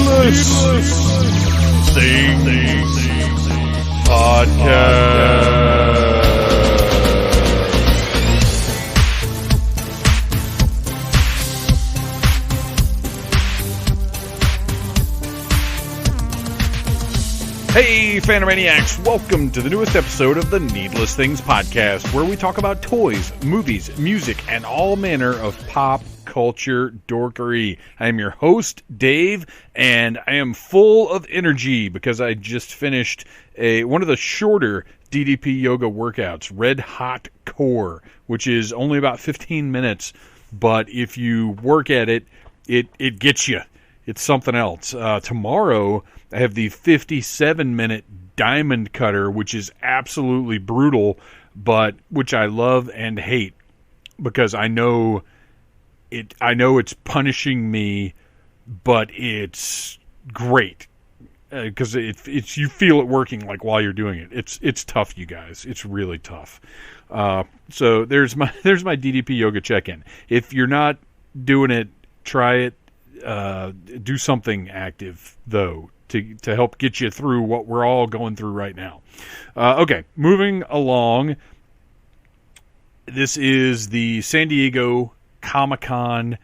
Needless Things Podcast. Hey, Phantomaniacs! Welcome to the newest episode of the Needless Things Podcast, where we talk about toys, movies, music, and all manner of pop culture dorkery. I am your host, Dave, and I am full of energy because I just finished one of the shorter DDP yoga workouts, Red Hot Core, which is only about 15 minutes, but if you work at it, it gets you. It's something else. Tomorrow, I have the 57-minute diamond cutter, which is absolutely brutal, but which I love and hate because I know it's punishing me, but it's great because it's you feel it working like while you're doing it. It's tough, you guys. It's really tough. So there's my DDP yoga check-in. If you're not doing it, try it. Do something active though to help get you through what we're all going through right now. Okay, moving along. This is the San Diego Comic-Con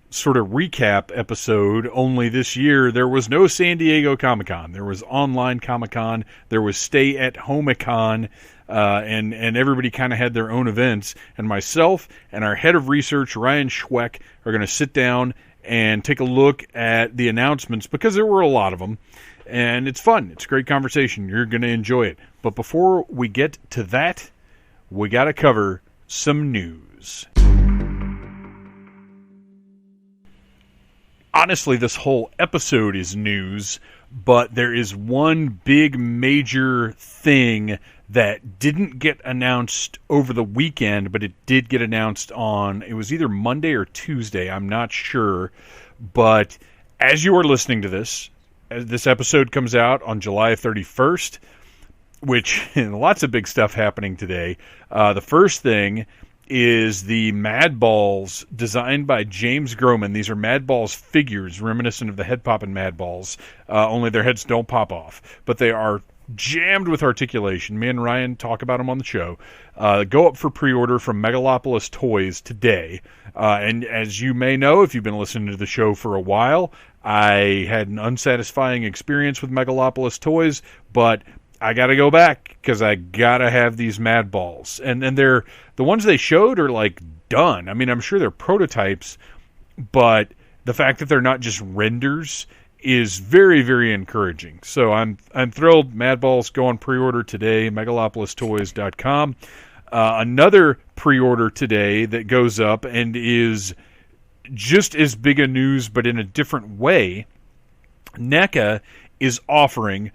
sort of recap episode, only this year there was no San Diego Comic-Con. There was online Comic-Con, there was stay-at-home-a-con, and everybody kind of had their own events, and myself and our head of research, Ryan Schweck, are going to sit down and take a look at the announcements, because there were a lot of them, and it's fun. It's a great conversation. You're going to enjoy it. But before we get to that, we got to cover some news. Honestly, this whole episode is news, but there is one big major thing that didn't get announced over the weekend, but it did get announced on, it was either Monday or Tuesday, I'm not sure. But as you are listening to this, as this episode comes out on July 31st, which lots of big stuff happening today. The first thing is the Madballs designed by James Groman. These are Madballs figures reminiscent of the head popping Madballs, only their heads don't pop off. But they are jammed with articulation. Me and Ryan talk about them on the show. Go up for pre-order from Megalopolis Toys today. And as you may know, if you've been listening to the show for a while, I had an unsatisfying experience with Megalopolis Toys, but I got to go back because I got to have these Madballs. And they're the ones they showed are like done. I mean, I'm sure they're prototypes, but the fact that they're not just renders is very, very encouraging. So I'm thrilled. Madballs go on pre-order today, megalopolistoys.com. Another pre-order today that goes up and is just as big a news, but in a different way. Neca is offering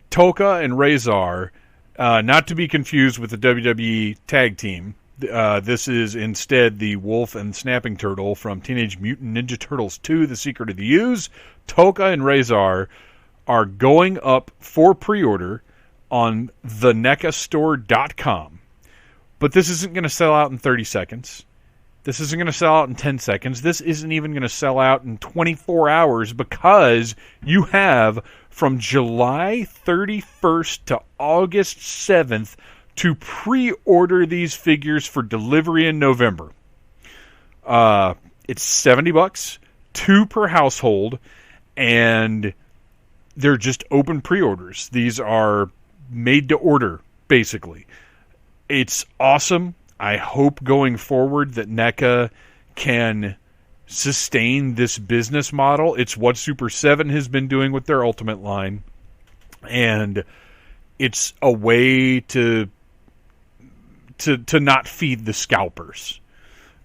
Toka and Razor, not to be confused with the WWE tag team. This is instead the Wolf and Snapping Turtle from Teenage Mutant Ninja Turtles 2, The Secret of the Ooze. Toka and Razor are going up for pre-order on thenecastore.com. But this isn't going to sell out in 30 seconds. This isn't going to sell out in 10 seconds. This isn't even going to sell out in 24 hours because you have from July 31st to August 7th to pre-order these figures for delivery in November. It's $70, 2 per household, and they're just open pre-orders. These are made to order, basically. It's awesome. I hope going forward that NECA can sustain this business model. It's what Super 7 has been doing with their Ultimate line, and it's a way to not feed the scalpers.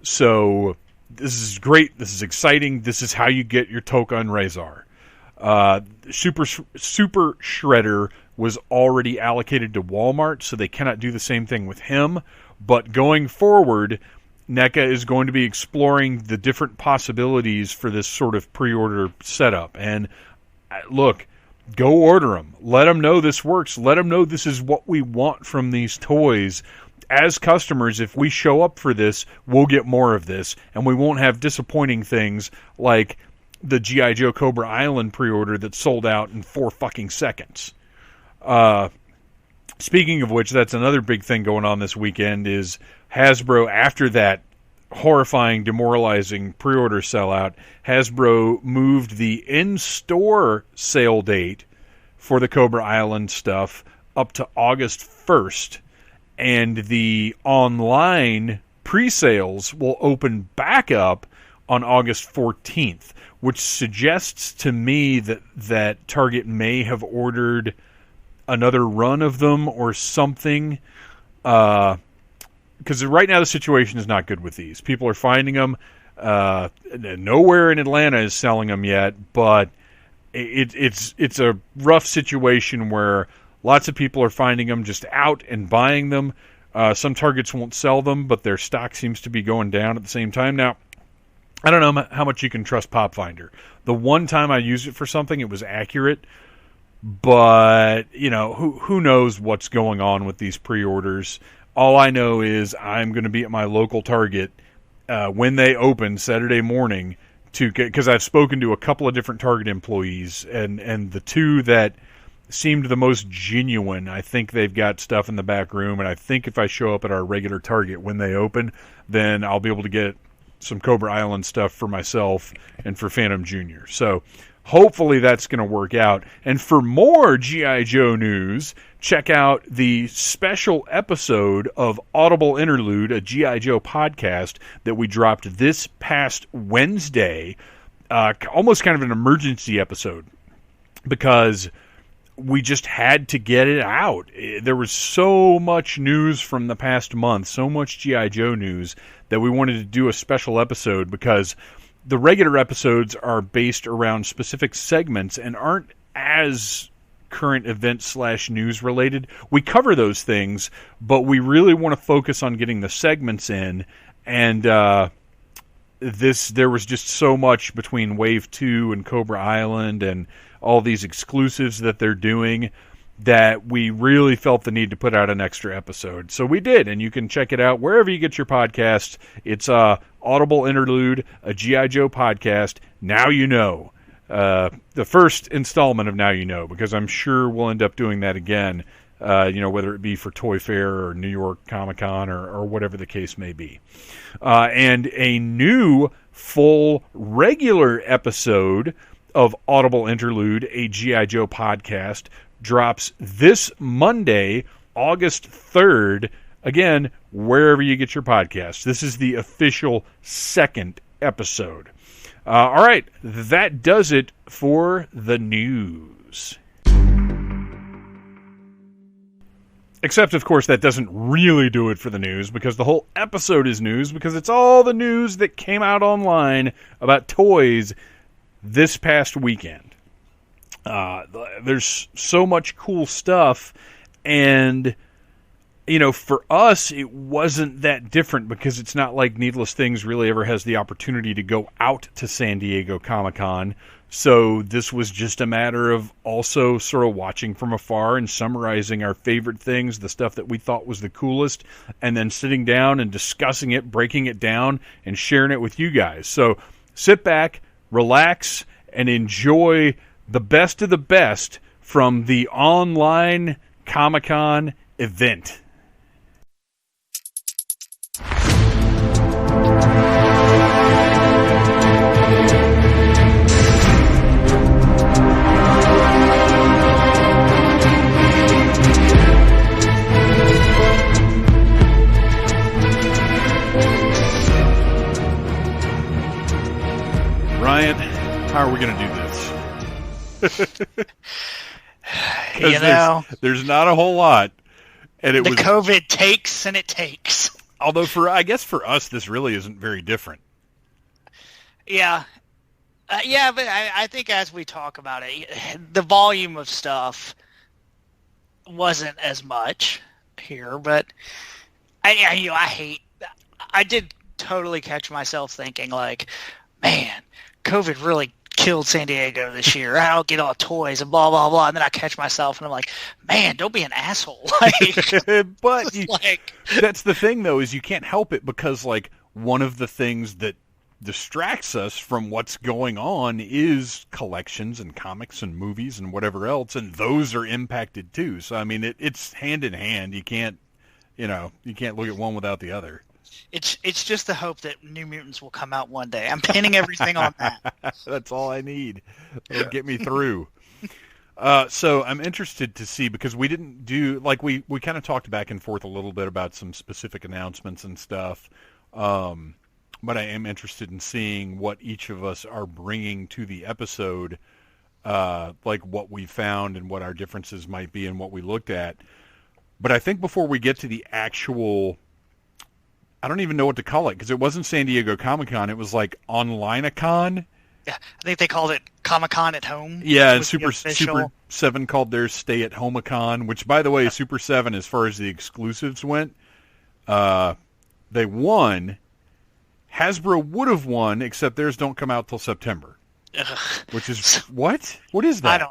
So this is great. This is exciting. This is how you get your Toka and Razor. Super Shredder was already allocated to Walmart, so they cannot do the same thing with him. But going forward, NECA is going to be exploring the different possibilities for this sort of pre-order setup. And look, go order them. Let them know this works. Let them know this is what we want from these toys. As customers, if we show up for this, we'll get more of this, and we won't have disappointing things like the G.I. Joe Cobra Island pre-order that sold out in 4 fucking seconds. Speaking of which, that's another big thing going on this weekend is Hasbro, after that horrifying, demoralizing pre-order sellout, Hasbro moved the in-store sale date for the Cobra Island stuff up to August 1st, and the online pre-sales will open back up on August 14th, which suggests to me that Target may have ordered another run of them or something, because right now the situation is not good with these. People are finding them. Nowhere in Atlanta is selling them yet, but it's a rough situation where lots of people are finding them just out and buying them. Some Targets won't sell them, but their stock seems to be going down at the same time. Now, I don't know how much you can trust PopFinder. The one time I used it for something, it was accurate, but who knows what's going on with these pre-orders. All I know is I'm going to be at my local Target when they open Saturday morning because I've spoken to a couple of different Target employees, and the two that seemed the most genuine, I think they've got stuff in the back room, and I think if I show up at our regular Target when they open, then I'll be able to get some Cobra Island stuff for myself and for Phantom Jr. So hopefully that's going to work out. And for more G.I. Joe news, check out the special episode of Audible Interlude, a G.I. Joe podcast that we dropped this past Wednesday, almost kind of an emergency episode, because we just had to get it out. There was so much news from the past month, so much G.I. Joe news, that we wanted to do a special episode, because the regular episodes are based around specific segments and aren't as current event / news related. We cover those things, but we really want to focus on getting the segments in, and there was just so much between Wave 2 and Cobra Island and all these exclusives that they're doing that we really felt the need to put out an extra episode. So we did, and you can check it out wherever you get your podcast. It's Audible Interlude, a G.I. Joe podcast, Now You Know. The first installment of Now You Know, because I'm sure we'll end up doing that again, whether it be for Toy Fair or New York Comic-Con or whatever the case may be. And a new full regular episode of Audible Interlude, a G.I. Joe podcast, drops this Monday, August 3rd, again, wherever you get your podcasts. This is the official second episode. All right, that does it for the news. Except, of course, that doesn't really do it for the news, because the whole episode is news, because it's all the news that came out online about toys this past weekend. There's so much cool stuff, and for us it wasn't that different, because it's not like Needless Things really ever has the opportunity to go out to San Diego Comic-Con, so this was just a matter of also sort of watching from afar and summarizing our favorite things, the stuff that we thought was the coolest, and then sitting down and discussing it, breaking it down, and sharing it with you guys. So sit back, relax, and enjoy the best of the best from the online Comic-Con event. Ryan, how are we going to do this? There's not a whole lot, and it was COVID takes and it takes. Although I guess for us this really isn't very different. Yeah, but I think as we talk about it, the volume of stuff wasn't as much here. But I did totally catch myself thinking like, man, COVID really killed San Diego this year. I don't get all toys and blah blah blah, and then I catch myself and I'm like, man, don't be an asshole. But that's the thing though, is you can't help it, because like one of the things that distracts us from what's going on is collections and comics and movies and whatever else, and those are impacted too. So I mean, it's hand in hand. You can't look at one without the other. It's just the hope that New Mutants will come out one day. I'm pinning everything on that. That's all I need. It'll get me through. So I'm interested to see, because we didn't do, like, we kind of talked back and forth a little bit about some specific announcements and stuff. But I am interested in seeing what each of us are bringing to the episode, like what we found and what our differences might be and what we looked at. But I think before we get to the actual, I don't even know what to call it, because it wasn't San Diego Comic-Con. It was like Online-a-Con. Yeah, I think they called it Comic-Con at Home. Yeah, and Super 7 called theirs Stay at Home-a-Con, which, by the way, yep. Super 7, as far as the exclusives went, they won. Hasbro would have won, except theirs don't come out till September. Ugh. Which is, what? What is that?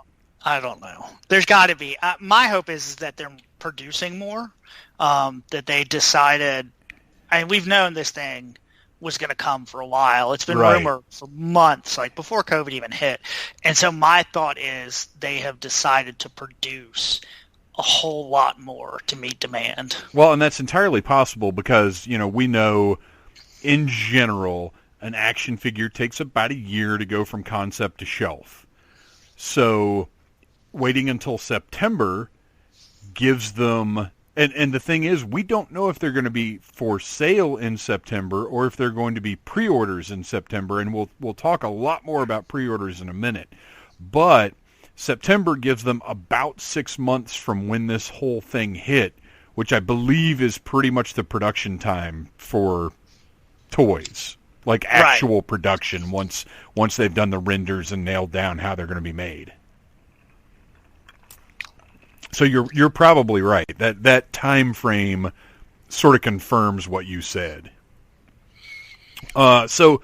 I don't know. There's got to be. My hope is that they're producing more, that they decided, I mean, we've known this thing was going to come for a while. It's been rumored for months, like before COVID even hit. And so my thought is they have decided to produce a whole lot more to meet demand. Well, and that's entirely possible because, we know in general an action figure takes about a year to go from concept to shelf. So waiting until September gives them... And the thing is, we don't know if they're going to be for sale in September or if they're going to be pre-orders in September, and we'll talk a lot more about pre-orders in a minute. But September gives them about 6 months from when this whole thing hit, which I believe is pretty much the production time for toys, like actual production once they've done the renders and nailed down how they're going to be made. So you're probably right. That time frame sort of confirms what you said. So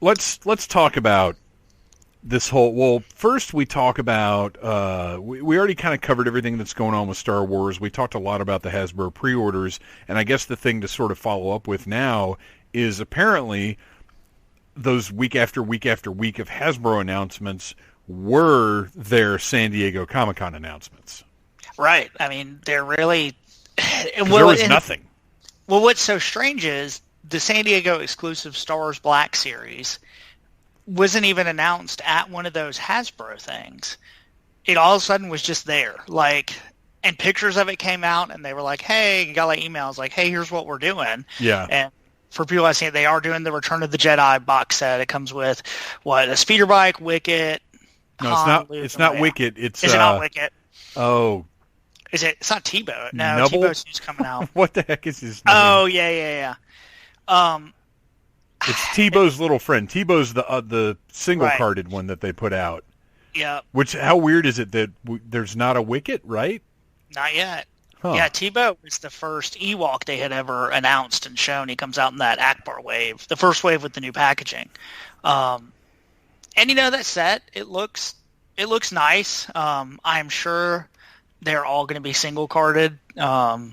let's talk about this whole. Well, first we talk about we already kind of covered everything that's going on with Star Wars. We talked a lot about the Hasbro pre-orders, and I guess the thing to sort of follow up with now is apparently those week after week after week of Hasbro announcements were their San Diego Comic-Con announcements. Right. I mean, they're really... there was nothing. Well, what's so strange is the San Diego exclusive Star Wars Black Series wasn't even announced at one of those Hasbro things. It all of a sudden was just there. And pictures of it came out, and they were like, hey, you got emails like, hey, here's what we're doing. Yeah. And for people I've seen, they are doing the Return of the Jedi box set. It comes with, a speeder bike, Wicket... No, it's not Wicket. Is it not Wicket? Oh, It's not Tebow. No, Nubble? Tebow's just coming out. What the heck is his name? Oh, yeah. It's Tebow's little friend. Tebow's the single-carded one that they put out. Yeah. How weird is it that there's not a Wicket, right? Not yet. Huh. Yeah, Tebow was the first Ewok they had ever announced and shown. He comes out in that Akbar wave, the first wave with the new packaging. And that set, it looks nice. I'm sure they're all going to be single carded. At some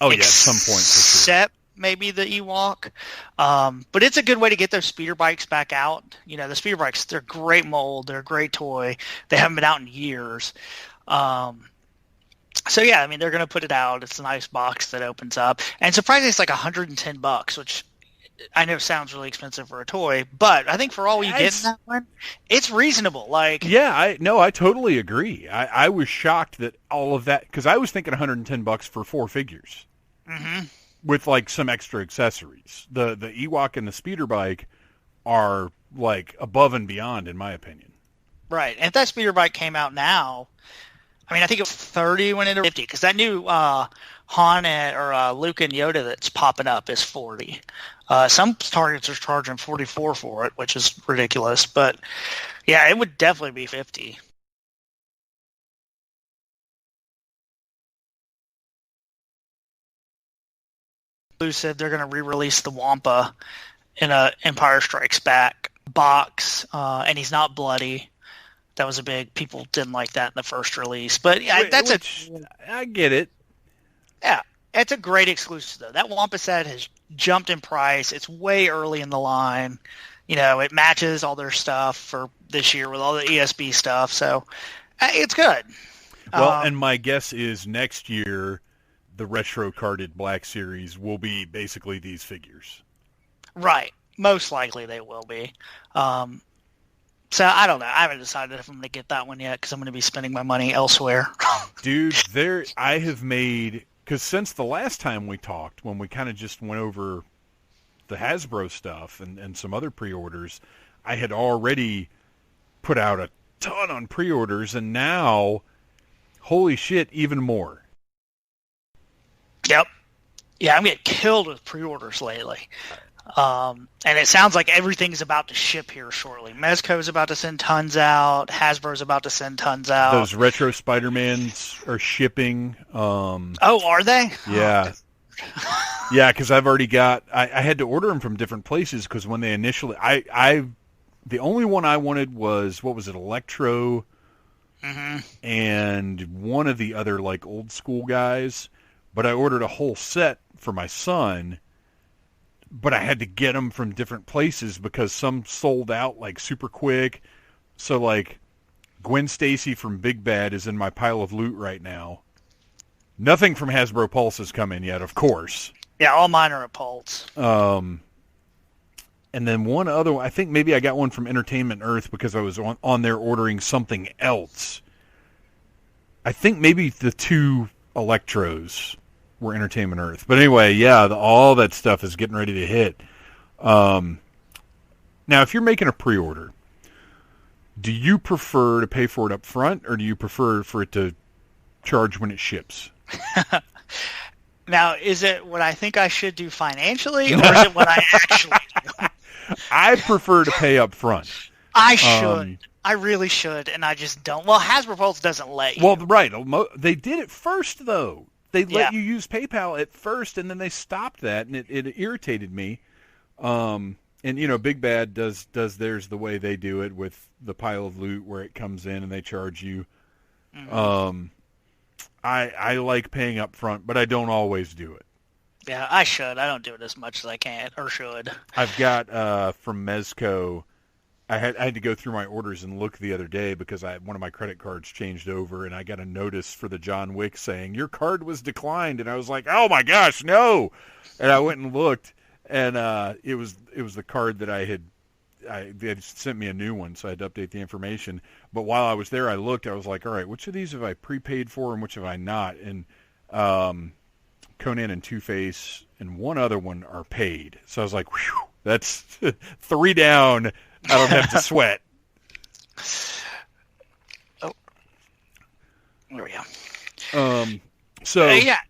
point, for sure. Except maybe the Ewok. But it's a good way to get those speeder bikes back out. The speeder bikes, they're great mold. They're a great toy. They haven't been out in years. So yeah, I mean, they're going to put it out. It's a nice box that opens up. And surprisingly, it's like $110, which I know sounds really expensive for a toy, but I think for all you get in that one, it's reasonable. Yeah, I totally agree. I was shocked that all of that, because I was thinking $110 for 4 figures, with some extra accessories. The Ewok and the speeder bike are above and beyond, in my opinion. Right, and if that speeder bike came out now, I mean, I think it was 30 when it was 50, because that new Han or Luke and Yoda that's popping up is 40. Some targets are charging 44 for it, which is ridiculous. But yeah, it would definitely be 50. Exclusive, they're going to re-release the Wampa in a Empire Strikes Back box, and he's not bloody. That was people didn't like that in the first release. But yeah, I get it. Yeah, it's a great exclusive, though. That Wampa set has jumped in price. It's way early in the line. it matches all their stuff for this year with all the ESB stuff. So it's good. Well, and my guess is next year, the retro carded Black Series will be basically these figures. Right. Most likely they will be. So I don't know. I haven't decided if I'm going to get that one yet because I'm going to be spending my money elsewhere. Dude, I have made, because since the last time we talked, when we kind of just went over the Hasbro stuff and some other pre-orders, I had already put out a ton on pre-orders, and now, holy shit, even more. Yep. Yeah, I'm getting killed with pre-orders lately. And it sounds like everything's about to ship here shortly. Mezco's about to send tons out. Hasbro's about to send tons out. Those retro Spider-Mans are shipping. Oh, are they? Yeah. Yeah, because I've already got... I had to order them from different places because when they initially... the only one I wanted was, what was it, Electro, and one of the other, like, old school guys. But I ordered a whole set for my son, but I had to get them from different places because some sold out, like, super quick. So, like, Gwen Stacy from Big Bad is in my pile of loot right now. Nothing from Hasbro Pulse has come in yet, of course. Yeah, all mine are at Pulse. And then one other one, I think maybe I got one from Entertainment Earth because I was on there ordering something else. I think maybe the two Electros were Entertainment Earth. But anyway, yeah, all that stuff is getting ready to hit. Now, if you're making a pre-order, do you prefer to pay for it up front, or do you prefer for it to charge when it ships? Now, is it what I think I should do financially, or is it what I actually do? I prefer to pay up front. I should. I really should, and I just don't. Well, Hasbro Pulse doesn't let you. Well, right. They did it first, though. They let you use PayPal at first, and then they stopped that, and it irritated me. And, Big Bad does theirs the way they do it with the pile of loot where it comes in and they charge you. Mm-hmm. I like paying up front, but I don't always do it. Yeah, I should. I don't do it as much as I can, or should. I've got from Mezco, I had to go through my orders and look the other day because one of my credit cards changed over, and I got a notice for the John Wick saying, your card was declined, and I was like, oh my gosh, no! And I went and looked, and it was the card that they had sent me a new one, so I had to update the information. But while I was there, I looked, I was like, all right, which of these have I prepaid for and which have I not? And Conan and Two-Face and one other one are paid. So I was like, whew, that's 3 down. I don't have to sweat. Oh, there we go. So yeah.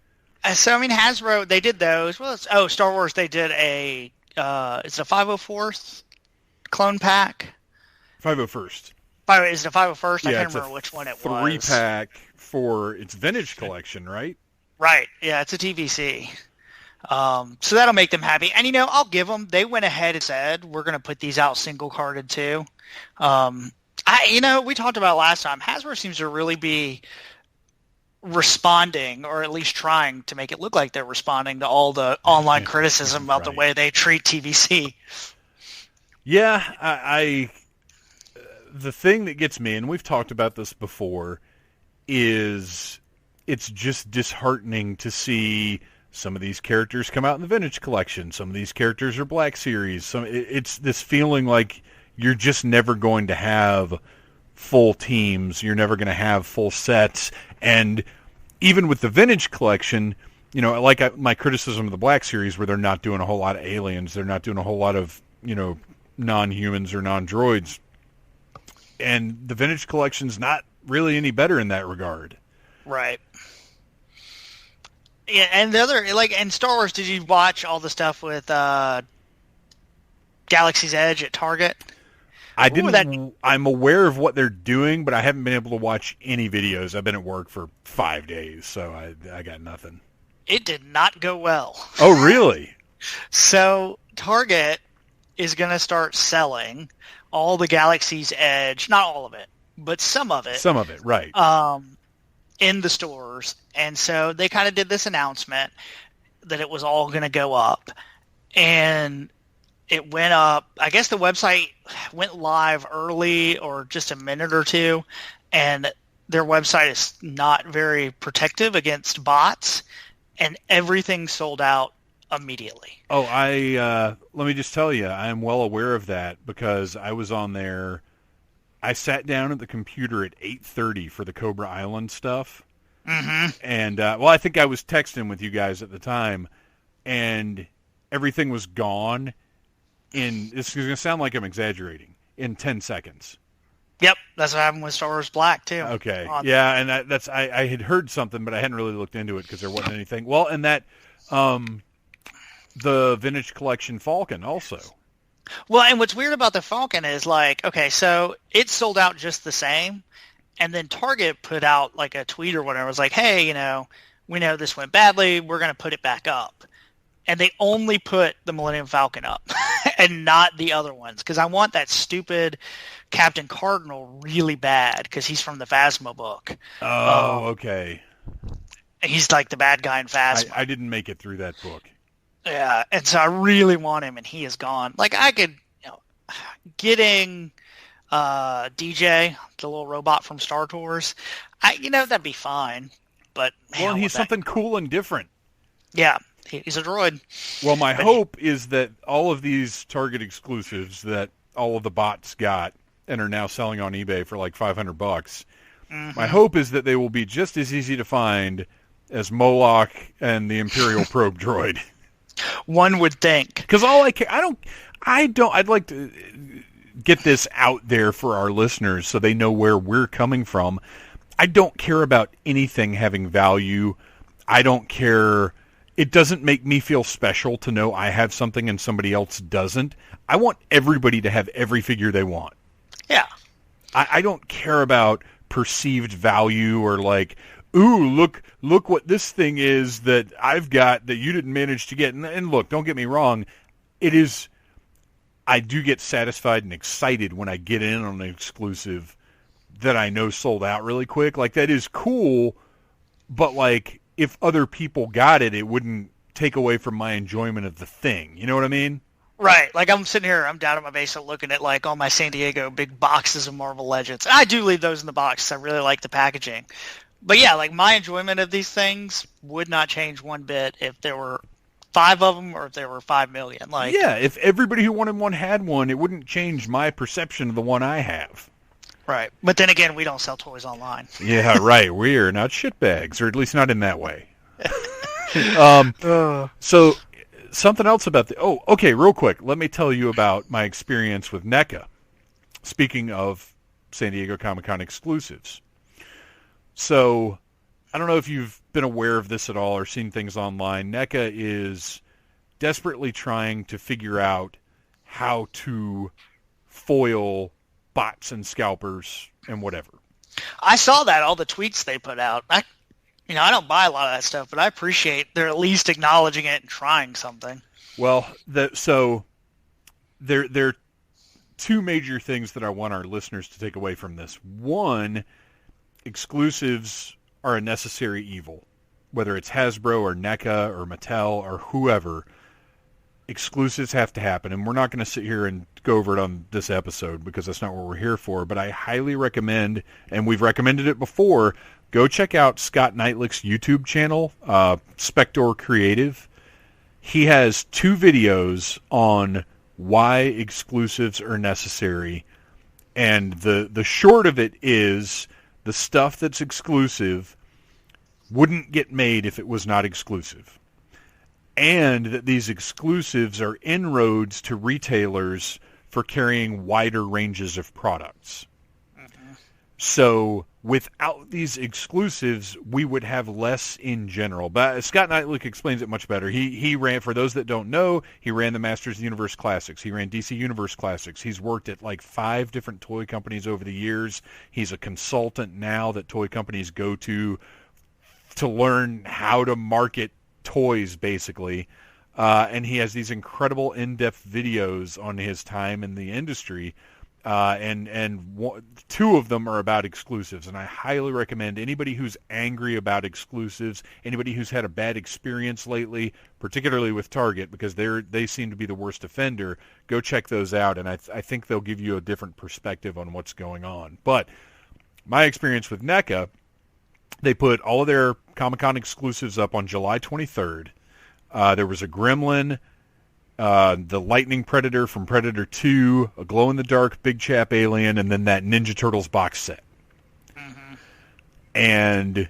So I mean, Hasbro, they did those. Well, Star Wars, they did it's a 504th clone pack. 501st. Is it a 501st? Yeah, I can't remember which one it was. 3-pack for its vintage collection, right? Right. Yeah, it's a TVC. So that'll make them happy. And, I'll give them. They went ahead and said, we're going to put these out single-carded, too. We talked about last time, Hasbro seems to really be responding, or at least trying to make it look like they're responding to all the online criticism about the way they treat TVC. Yeah, the thing that gets me, and we've talked about this before, is it's just disheartening to see some of these characters come out in the vintage collection. Some of these characters are Black Series. It's this feeling like you're just never going to have full teams. You're never going to have full sets. And even with the vintage collection, my criticism of the Black Series, where they're not doing a whole lot of aliens, they're not doing a whole lot of, non-humans or non-droids. And the vintage collection's not really any better in that regard. Right. Yeah, and the other, in Star Wars, did you watch all the stuff with Galaxy's Edge at Target? I didn't. I'm aware of what they're doing, but I haven't been able to watch any videos. I've been at work for 5 days, so I got nothing. It did not go well. Oh, really? So Target is going to start selling all the Galaxy's Edge, not all of it, but some of it. Some of it, right. In the stores. And so they kind of did this announcement that it was all going to go up. And it went up. I guess the website went live early or just a minute or two, and their website is not very protective against bots, and everything sold out immediately. Oh, let me just tell you, I am well aware of that because I was on there. I sat down at the computer at 8:30 for the Cobra Island stuff. Mm-hmm. And, I think I was texting with you guys at the time, and everything was gone it's going to sound like I'm exaggerating, in 10 seconds. Yep, that's what happened with Star Wars Black, too. Okay, yeah, and I had heard something, but I hadn't really looked into it because there wasn't anything. Well, and that, the Vintage Collection Falcon also. Well, and what's weird about the Falcon is, like, okay, so it sold out just the same, and then Target put out, like, a tweet or whatever. It was like, hey, we know this went badly. We're going to put it back up. And they only put the Millennium Falcon up and not the other ones because I want that stupid Captain Cardinal really bad because he's from the Phasma book. Oh, okay. He's like the bad guy in Phasma. I didn't make it through that book. Yeah, and so I really want him, and he is gone. Like, I could, getting DJ, the little robot from Star Tours, that'd be fine. But well, and he's something cool and different. Yeah, he's a droid. Well, my hope is that all of these Target exclusives that all of the bots got and are now selling on eBay for like $500, mm-hmm. My hope is that they will be just as easy to find as Moloch and the Imperial Probe droid. One would think. Because I'd like to get this out there for our listeners so they know where we're coming from. I don't care about anything having value. I don't care. It doesn't make me feel special to know I have something and somebody else doesn't. I want everybody to have every figure they want. Yeah. I don't care about perceived value or like, ooh, look what this thing is that I've got that you didn't manage to get. And look, don't get me wrong. I do get satisfied and excited when I get in on an exclusive that I know sold out really quick. Like, that is cool, but like, if other people got it, it wouldn't take away from my enjoyment of the thing. You know what I mean? Right. Like, I'm sitting here, I'm down at my basement looking at, like, all my San Diego big boxes of Marvel Legends. I do leave those in the box. I really like the packaging. But yeah, like, my enjoyment of these things would not change one bit if there were 5 of them or if there were 5 million. Like, yeah, if everybody who wanted one had one, it wouldn't change my perception of the one I have. Right. But then again, we don't sell toys online. Yeah, right. We're not shitbags, or at least not in that way. So, something else about okay, real quick. Let me tell you about my experience with Neca. Speaking of San Diego Comic-Con exclusives. So, I don't know if you've been aware of this at all or seen things online. Neca is desperately trying to figure out how to foil bots and scalpers and whatever. I saw that, all the tweets they put out. I don't buy a lot of that stuff, but I appreciate they're at least acknowledging it and trying something. Well, so there are 2 major things that I want our listeners to take away from this. One, exclusives are a necessary evil. Whether it's Hasbro or NECA or Mattel or whoever, exclusives have to happen. And we're not going to sit here and go over it on this episode because that's not what we're here for. But I highly recommend, and we've recommended it before, go check out Scott Knightlick's YouTube channel, Spector Creative. He has 2 videos on why exclusives are necessary. And the short of it is the stuff that's exclusive wouldn't get made if it was not exclusive. And that these exclusives are inroads to retailers for carrying wider ranges of products. Mm-hmm. So without these exclusives, we would have less in general. But Scott Knightlick explains it much better. He ran, for those that don't know, he ran the Masters of the Universe Classics. He ran DC Universe Classics. He's worked at like 5 different toy companies over the years. He's a consultant now that toy companies go to learn how to market toys, basically. And he has these incredible in-depth videos on his time in the industry two of them are about exclusives, and I highly recommend anybody who's angry about exclusives, anybody who's had a bad experience lately, particularly with Target, because they seem to be the worst offender, go check those out, and I think they'll give you a different perspective on what's going on. But my experience with Neca, they put all of their Comic-Con exclusives up on July 23rd. There was a Gremlin, the Lightning Predator from Predator 2, a glow-in-the-dark Big Chap Alien, and then that Ninja Turtles box set. Mm-hmm. And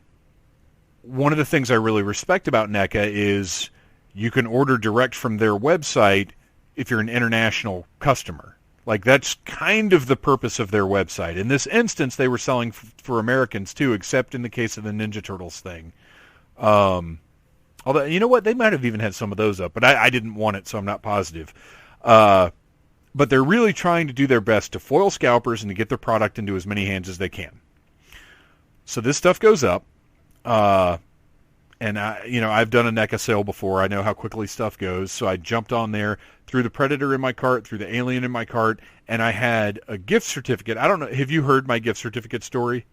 one of the things I really respect about NECA is you can order direct from their website if you're an international customer. Like, that's kind of the purpose of their website. In this instance, they were selling for Americans, too, except in the case of the Ninja Turtles thing. Although, you know what? They might have even had some of those up, but I didn't want it, so I'm not positive. But they're really trying to do their best to foil scalpers and to get their product into as many hands as they can. So this stuff goes up. And I've done a NECA sale before. I know how quickly stuff goes. So I jumped on there, threw the Predator in my cart, threw the Alien in my cart, and I had a gift certificate. I don't know. Have you heard my gift certificate story?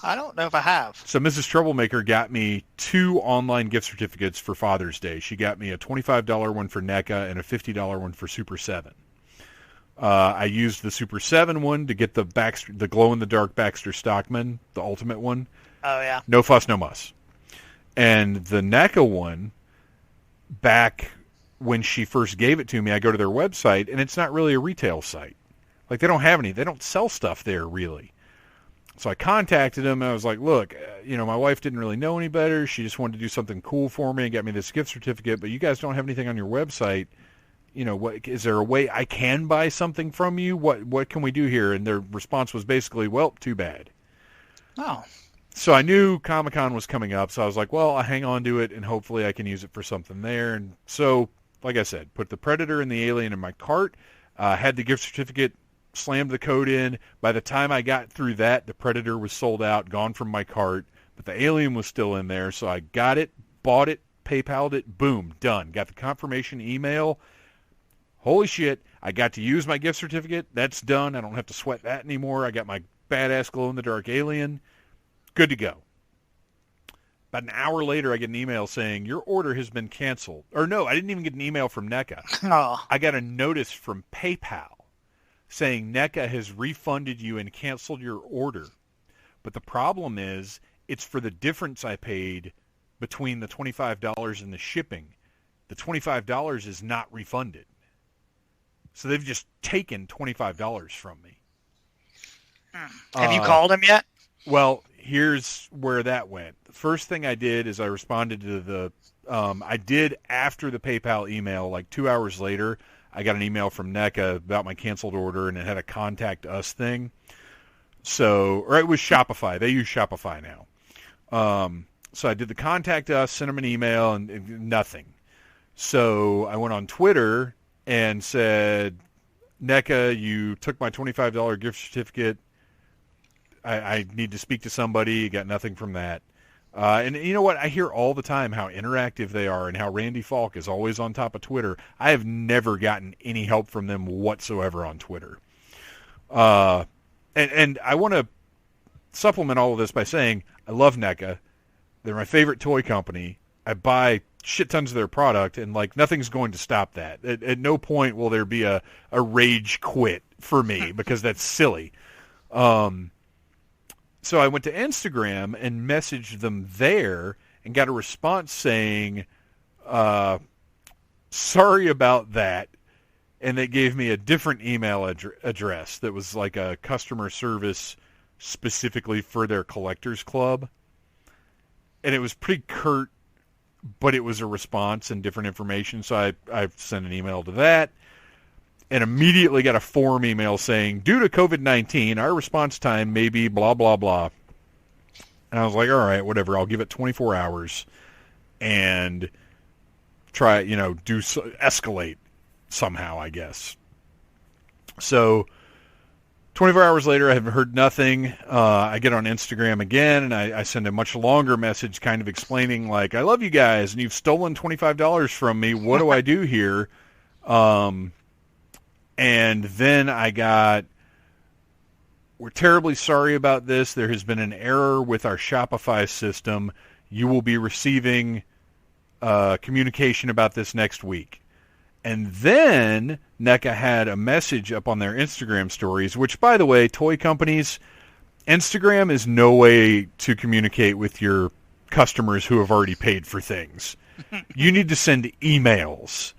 I don't know if I have. So Mrs. Troublemaker got me 2 online gift certificates for Father's Day. She got me a $25 one for NECA and a $50 one for Super 7. I used the Super 7 one to get the glow-in-the-dark Baxter Stockman, the ultimate one. Oh, yeah. No fuss, no muss. And the NECA one, back when she first gave it to me, I go to their website, and it's not really a retail site. Like, they don't sell stuff there, really. So I contacted them, and I was like, look, my wife didn't really know any better. She just wanted to do something cool for me and got me this gift certificate, but you guys don't have anything on your website. Is there a way I can buy something from you? What can we do here? And their response was basically, well, too bad. Oh. So I knew Comic-Con was coming up, so I was like, well, I'll hang on to it, and hopefully I can use it for something there. And so, like I said, put the Predator and the Alien in my cart, had the gift certificate, slammed the code in. By the time I got through that, the Predator was sold out, gone from my cart, but the Alien was still in there, so I got it, bought it, PayPal'd it, boom, done. Got the confirmation email. Holy shit, I got to use my gift certificate. That's done. I don't have to sweat that anymore. I got my badass glow-in-the-dark Alien. Good to go. About an hour later, I get an email saying, your order has been canceled. Or no, I didn't even get an email from NECA. Oh. I got a notice from PayPal saying NECA has refunded you and canceled your order. But the problem is, it's for the difference I paid between the $25 and the shipping. The $25 is not refunded. So they've just taken $25 from me. Have you called them yet? Well, here's where that went. The first thing I did is I responded to I did after the PayPal email, like 2 hours later, I got an email from NECA about my canceled order, and it had a contact us thing. Or it was Shopify. They use Shopify now. So I did the contact us, sent them an email, and nothing. So I went on Twitter and said, NECA, you took my $25 gift certificate. I need to speak to somebody. Got nothing from that. And you know what? I hear all the time how interactive they are and how Randy Falk is always on top of Twitter. I have never gotten any help from them whatsoever on Twitter. And I want to supplement all of this by saying I love NECA. They're my favorite toy company. I buy shit tons of their product, and like nothing's going to stop that. At no point will there be a rage quit for me because that's silly. So I went to Instagram and messaged them there and got a response saying, sorry about that. And they gave me a different email address that was like a customer service specifically for their collectors club. And it was pretty curt, but it was a response and different information. So I sent an email to that. And immediately got a form email saying, due to COVID-19, our response time may be blah, blah, blah. And I was like, all right, whatever. I'll give it 24 hours and try, escalate somehow, I guess. So 24 hours later, I have heard nothing. I get on Instagram again, and I send a much longer message kind of explaining, like, I love you guys, and you've stolen $25 from me. What do I do here? And then I got we're terribly sorry about this. There has been an error with our Shopify system. You will be receiving communication about this next week. And then Neca had a message up on their Instagram stories, which, by the way, toy companies, Instagram is no way to communicate with your customers who have already paid for things. You need to send emails,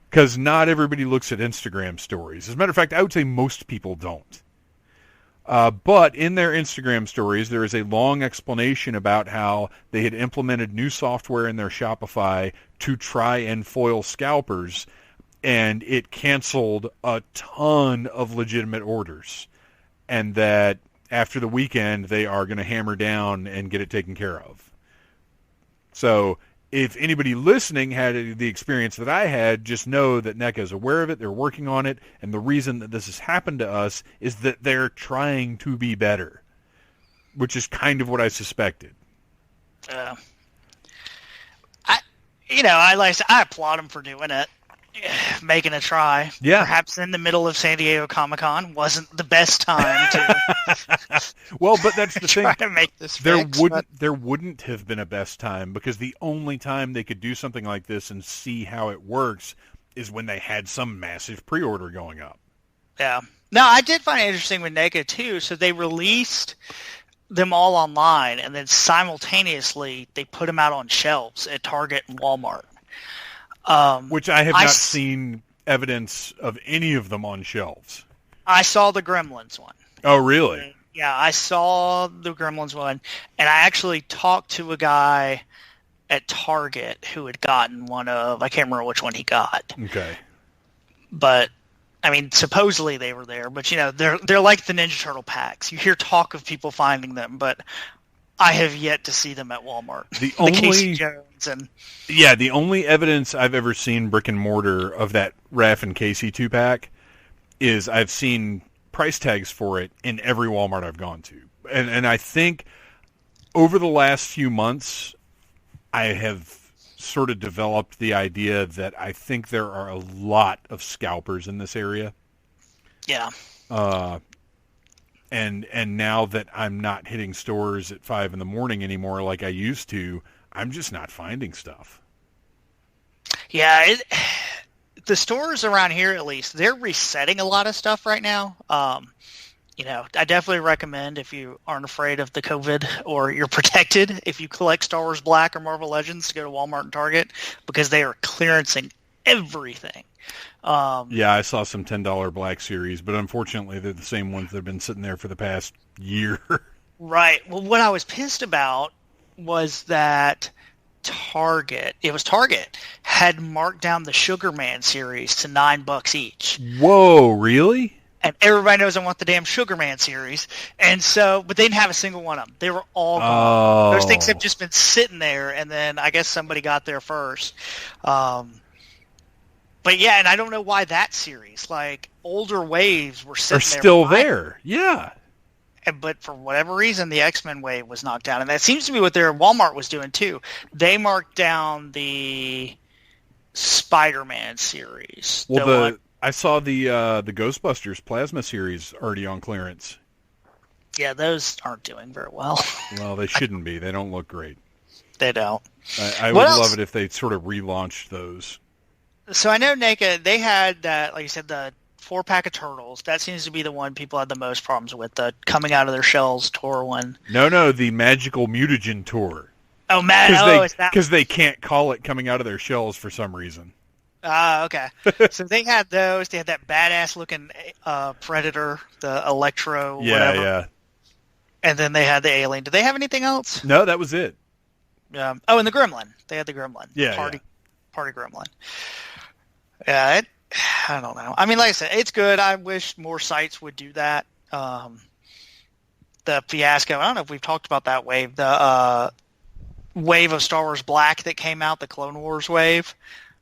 because not everybody looks at Instagram stories. As a matter of fact, I would say most people don't. But in their Instagram stories, there is a long explanation about how they had implemented new software in their Shopify to try and foil scalpers, and it canceled a ton of legitimate orders. And that after the weekend, they are going to hammer down and get it taken care of. So if anybody listening had the experience that I had, just know that NECA is aware of it, they're working on it, and the reason that this has happened to us is that they're trying to be better, which is kind of what I suspected. I applaud them for doing it, making a try. Yeah. Perhaps in the middle of San Diego Comic-Con wasn't the best time to well, but that's the thing. Try to make this there wouldn't have been a best time, because the only time they could do something like this and see how it works is when they had some massive pre-order going up. Yeah. No, I did find it interesting with Neca too. So they released them all online, and then simultaneously they put them out on shelves at Target and Walmart. Which I have not seen evidence of any of them on shelves. I saw the Gremlins one. Oh, really? Yeah, I saw the Gremlins one, and I actually talked to a guy at Target who had gotten one of, I can't remember which one he got. Okay. But, I mean, supposedly they were there, but, they're like the Ninja Turtle packs. You hear talk of people finding them, but I have yet to see them at Walmart. The Casey Jones and... Yeah, the only evidence I've ever seen brick and mortar of that Raph and Casey 2-pack is I've seen price tags for it in every Walmart I've gone to. And I think over the last few months, I have sort of developed the idea that I think there are a lot of scalpers in this area. Yeah. And now that I'm not hitting stores at 5 in the morning anymore like I used to, I'm just not finding stuff. Yeah, the stores around here, at least, they're resetting a lot of stuff right now. I definitely recommend, if you aren't afraid of the COVID or you're protected, if you collect Star Wars Black or Marvel Legends, to go to Walmart and Target, because they are clearancing everything. Yeah, I saw some $10 Black Series, but unfortunately they're the same ones that have been sitting there for the past year. Right. Well, what I was pissed about was that Target had marked down the Sugar Man series to $9 each. Whoa, really? And everybody knows I want the damn Sugar Man series. And so, but they didn't have a single one of them. They were all gone. Those things have just been sitting there, and then I guess somebody got there first. But yeah, and I don't know why that series, like older waves, were sitting there. Are still there. Yeah. But for whatever reason, the X-Men wave was knocked down. And that seems to be what their Walmart was doing too. They marked down the Spider-Man series. Well, I saw the Ghostbusters Plasma series already on clearance. Yeah, those aren't doing very well. Well, they shouldn't be. They don't look great. They don't. I would love it if they sort of relaunched those. So I know Neca, they had that, like you said, the 4-pack of Turtles. That seems to be the one people had the most problems with, the coming out of their shells tour one. No, the Magical Mutagen tour. Oh, man. Because they can't call it coming out of their shells for some reason. Okay. So they had those. They had that badass-looking Predator, the Electro, whatever. Yeah. And then they had the Alien. Did they have anything else? No, that was it. And the Gremlin. They had the Gremlin. Yeah. Party Gremlin. Yeah, I don't know. I mean, like I said, it's good. I wish more sites would do that. The fiasco, I don't know if we've talked about that wave. The wave of Star Wars Black that came out, the Clone Wars wave,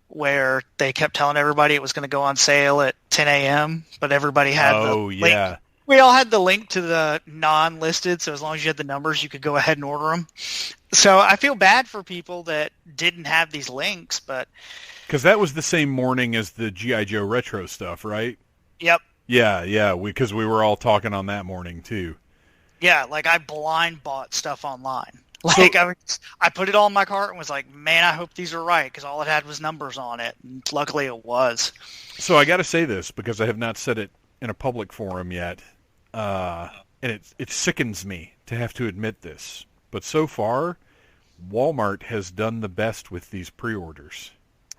where they kept telling everybody it was going to go on sale at 10 a.m., but everybody had the link. We all had the link to the non-listed, so as long as you had the numbers, you could go ahead and order them. So I feel bad for people that didn't have these links, but... Because that was the same morning as the G.I. Joe retro stuff, right? Yep. Yeah, because we were all talking on that morning too. Yeah, like I blind bought stuff online. So- Like I put it all in my cart and was like, man, I hope these are right, because all it had was numbers on it. And luckily it was. So I got to say this because I have not said it in a public forum yet, and it sickens me to have to admit this. But so far, Walmart has done the best with these pre-orders.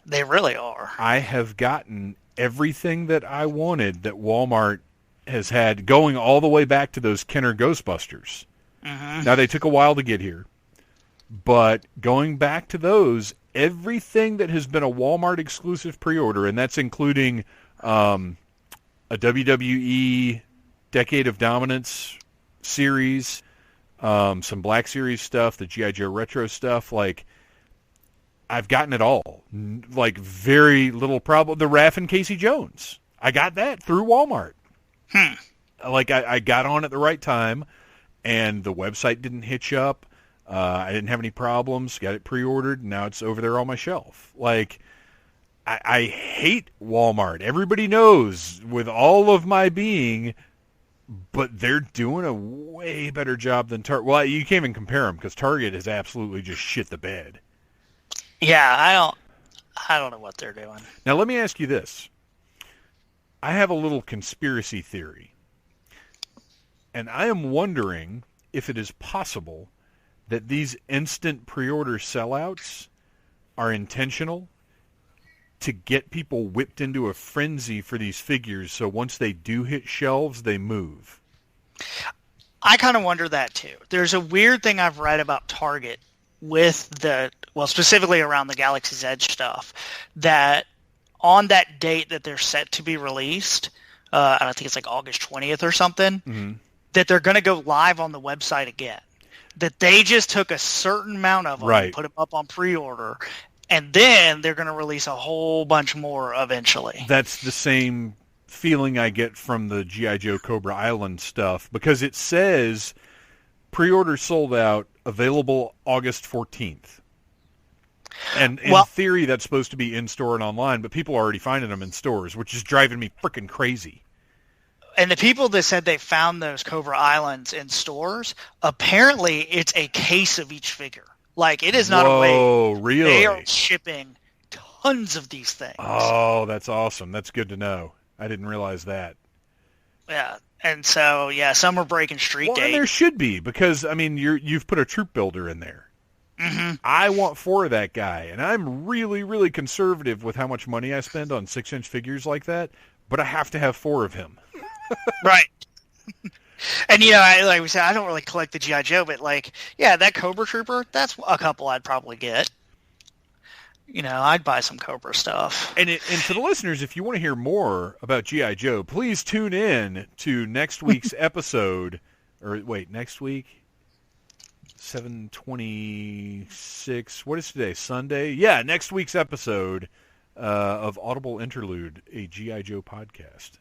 They really are. I have gotten everything that I wanted that Walmart has had, going all the way back to those Kenner Ghostbusters. Mm-hmm. Now, they took a while to get here, but going back to those, everything that has been a Walmart exclusive pre-order, and that's including a WWE Decade of Dominance series, some Black Series stuff, the G.I. Joe Retro stuff, like, I've gotten it all. Like, very little problem. The Raph and Casey Jones, I got that through Walmart. Like, I got on at the right time, and the website didn't hitch up. I didn't have any problems. Got it pre-ordered. Now it's over there on my shelf. Like, I hate Walmart. Everybody knows with all of my being, but they're doing a way better job than Target. Well, you can't even compare them because Target has absolutely just shit the bed. Yeah, I don't know what they're doing. Now, let me ask you this. I have a little conspiracy theory, and I am wondering if it is possible that these instant pre-order sellouts are intentional to get people whipped into a frenzy for these figures, so once they do hit shelves, they move. I kind of wonder that too. There's a weird thing I've read about Target with specifically around the Galaxy's Edge stuff, that on that date that they're set to be released, I think it's like August 20th or something, that they're going to go live on the website again. That they just took a certain amount of them and put them up on pre-order, and then they're going to release a whole bunch more eventually. That's the same feeling I get from the G.I. Joe Cobra Island stuff, because it says pre-order sold out, available August 14th. And in theory, that's supposed to be in-store and online, but people are already finding them in stores, which is driving me freaking crazy. And the people that said they found those Cobra Islands in stores, apparently it's a case of each figure. Like, it is not a wave. Oh, really? They are shipping tons of these things. Oh, that's awesome. That's good to know. I didn't realize that. Yeah. And so, yeah, some are breaking street dates. And there should be, because, I mean, you've put a troop builder in there. Mm-hmm. I want 4 of that guy, and I'm really, really conservative with how much money I spend on 6-inch figures like that, but I have to have 4 of him. Right. And, like we said, I don't really collect the G.I. Joe, but, like, yeah, that Cobra Trooper, that's a couple I'd probably get. I'd buy some Cobra stuff. And for the listeners, if you want to hear more about G.I. Joe, please tune in to next week's episode. Or, wait, next week? 7/26. What is today? Sunday? Yeah, next week's episode of Audible Interlude, a G.I. Joe podcast.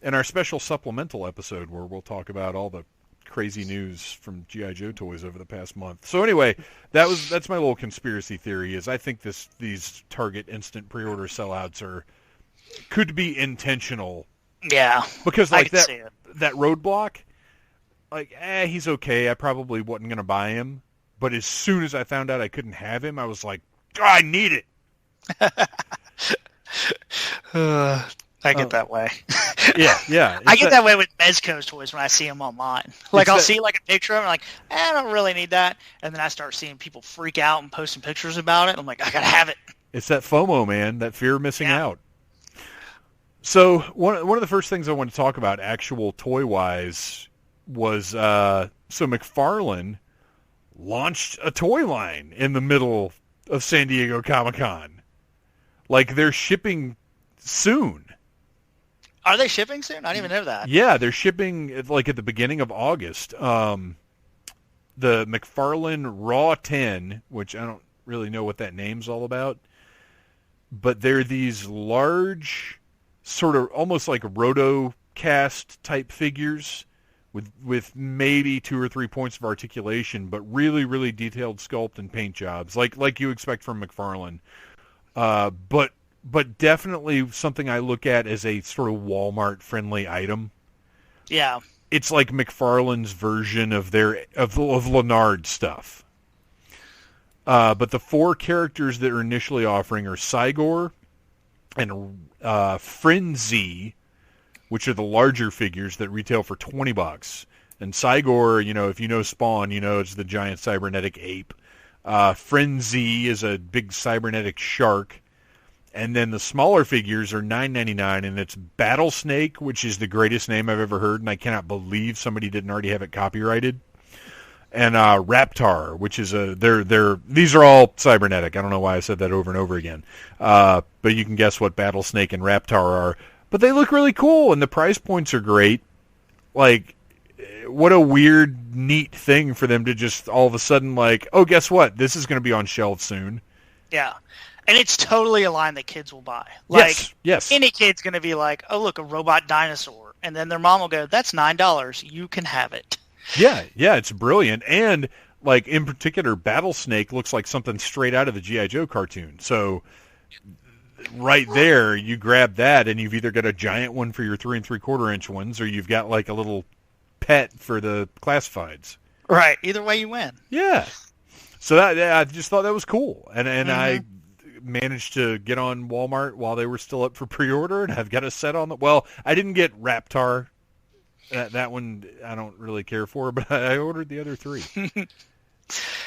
And our special supplemental episode where we'll talk about all the crazy news from G.I. Joe toys over the past month. So anyway, that's my little conspiracy theory, is I think these Target instant pre-order sellouts could be intentional. Yeah. Because like that Roadblock, like, he's okay. I probably wasn't going to buy him. But as soon as I found out I couldn't have him, I was like, I need it. I get that way. Yeah. I get that way with Mezco's toys when I see them online. Like, I'll see like a picture of them, like, I don't really need that. And then I start seeing people freak out and posting pictures about it. I'm like, I got to have it. It's that FOMO, man, that fear of missing out. So one of the first things I want to talk about, actual toy-wise, was so Mcfarland launched a toy line in the middle of San Diego Comic-Con. Like, they're shipping soon. Are they shipping soon? I didn't even know that. Yeah, they're shipping like at the beginning of August. The Mcfarland Raw 10, which I don't really know what that name's all about, but they're these large, sort of almost like rotocast type figures with maybe 2 or 3 points of articulation, but really, really detailed sculpt and paint jobs, like you expect from Mcfarland. But but definitely something I look at as a sort of Walmart-friendly item. Yeah. It's like McFarlane's version of Leonard stuff. But the 4 characters that are initially offering are Cygor and Frenzy, which are the larger figures that retail for $20. And Cygor, if you know Spawn, it's the giant cybernetic ape. Frenzy is a big cybernetic shark. And then the smaller figures are $9.99, and it's Battlesnake, which is the greatest name I've ever heard, and I cannot believe somebody didn't already have it copyrighted. And Raptar, which is these are all cybernetic. I don't know why I said that over and over again. But you can guess what Battlesnake and Raptar are. But they look really cool, and the price points are great. Like, what a weird, neat thing for them to just all of a sudden oh, guess what? This is going to be on shelves soon. Yeah. And it's totally a line that kids will buy. Yes. Any kid's going to be like, oh, look, a robot dinosaur. And then their mom will go, that's $9. You can have it. Yeah, it's brilliant. And, in particular, Battlesnake looks like something straight out of the G.I. Joe cartoon. So, right there, you grab that, and you've either got a giant one for your 3 3/4-inch ones, or you've got, a little pet for the classifieds. Right. Either way, you win. Yeah. So, I just thought that was cool. And I managed to get on Walmart while they were still up for pre-order, and I've got a set on I didn't get Raptar. That one I don't really care for, but I ordered the other 3.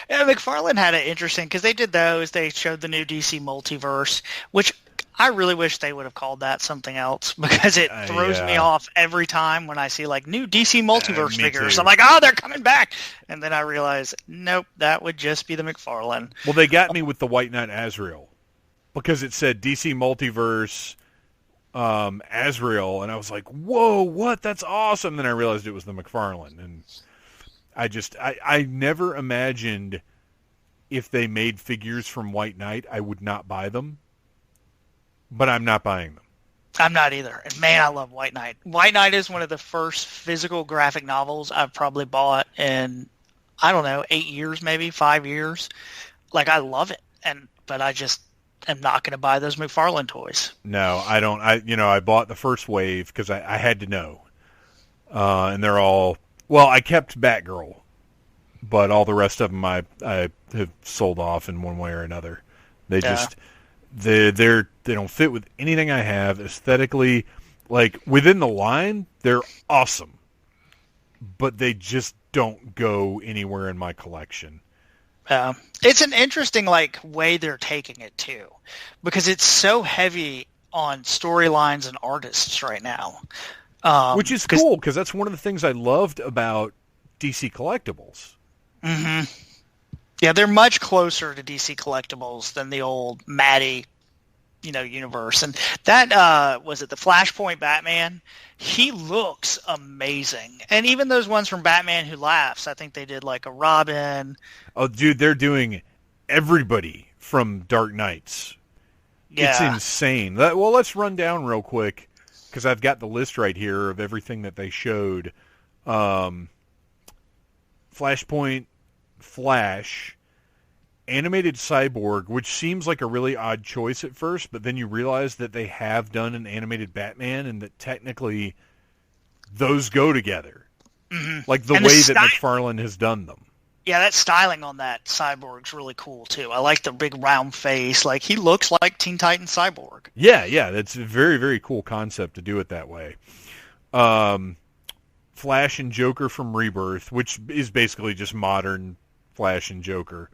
Yeah, Mcfarland had it interesting because they did those. They showed the new DC Multiverse, which I really wish they would have called that something else because it throws me off every time when I see new DC Multiverse figures. Too. I'm like, oh, they're coming back. And then I realize, nope, that would just be the Mcfarland. Well, they got me with the White Knight Azrael because it said DC Multiverse Azrael, and I was like, whoa, what? That's awesome. Then I realized it was the Mcfarland, and I never imagined if they made figures from White Knight, I would not buy them, but I'm not buying them. I'm not either. And man, I love White Knight. White Knight is one of the first physical graphic novels I've probably bought in, I don't know, 8 years, maybe 5 years. I love it. But I just am not going to buy those McFarlane toys. No, I don't. I bought the first wave because I had to know. And they're all, I kept Batgirl, but all the rest of them I have sold off in one way or another. They just, they don't fit with anything I have aesthetically. Within the line, they're awesome, but they just don't go anywhere in my collection. It's an interesting way they're taking it too, because it's so heavy on storylines and artists right now. Which is cool because that's one of the things I loved about DC Collectibles. Mm-hmm. Yeah, they're much closer to DC Collectibles than the old Matty, universe. And that was it. The Flashpoint Batman. He looks amazing. And even those ones from Batman Who Laughs, I think they did a Robin. Oh, dude, they're doing everybody from Dark Knights. Yeah. It's insane. Let's run down real quick because I've got the list right here of everything that they showed. Flashpoint, Flash, Animated Cyborg, which seems like a really odd choice at first, but then you realize that they have done an animated Batman and that technically those go together. Mm-hmm. The way that McFarlane has done them. Yeah, that styling on that Cyborg's really cool, too. I like the big round face. He looks like Teen Titans Cyborg. Yeah, that's a very, very cool concept to do it that way. Flash and Joker from Rebirth, which is basically just modern Flash and Joker.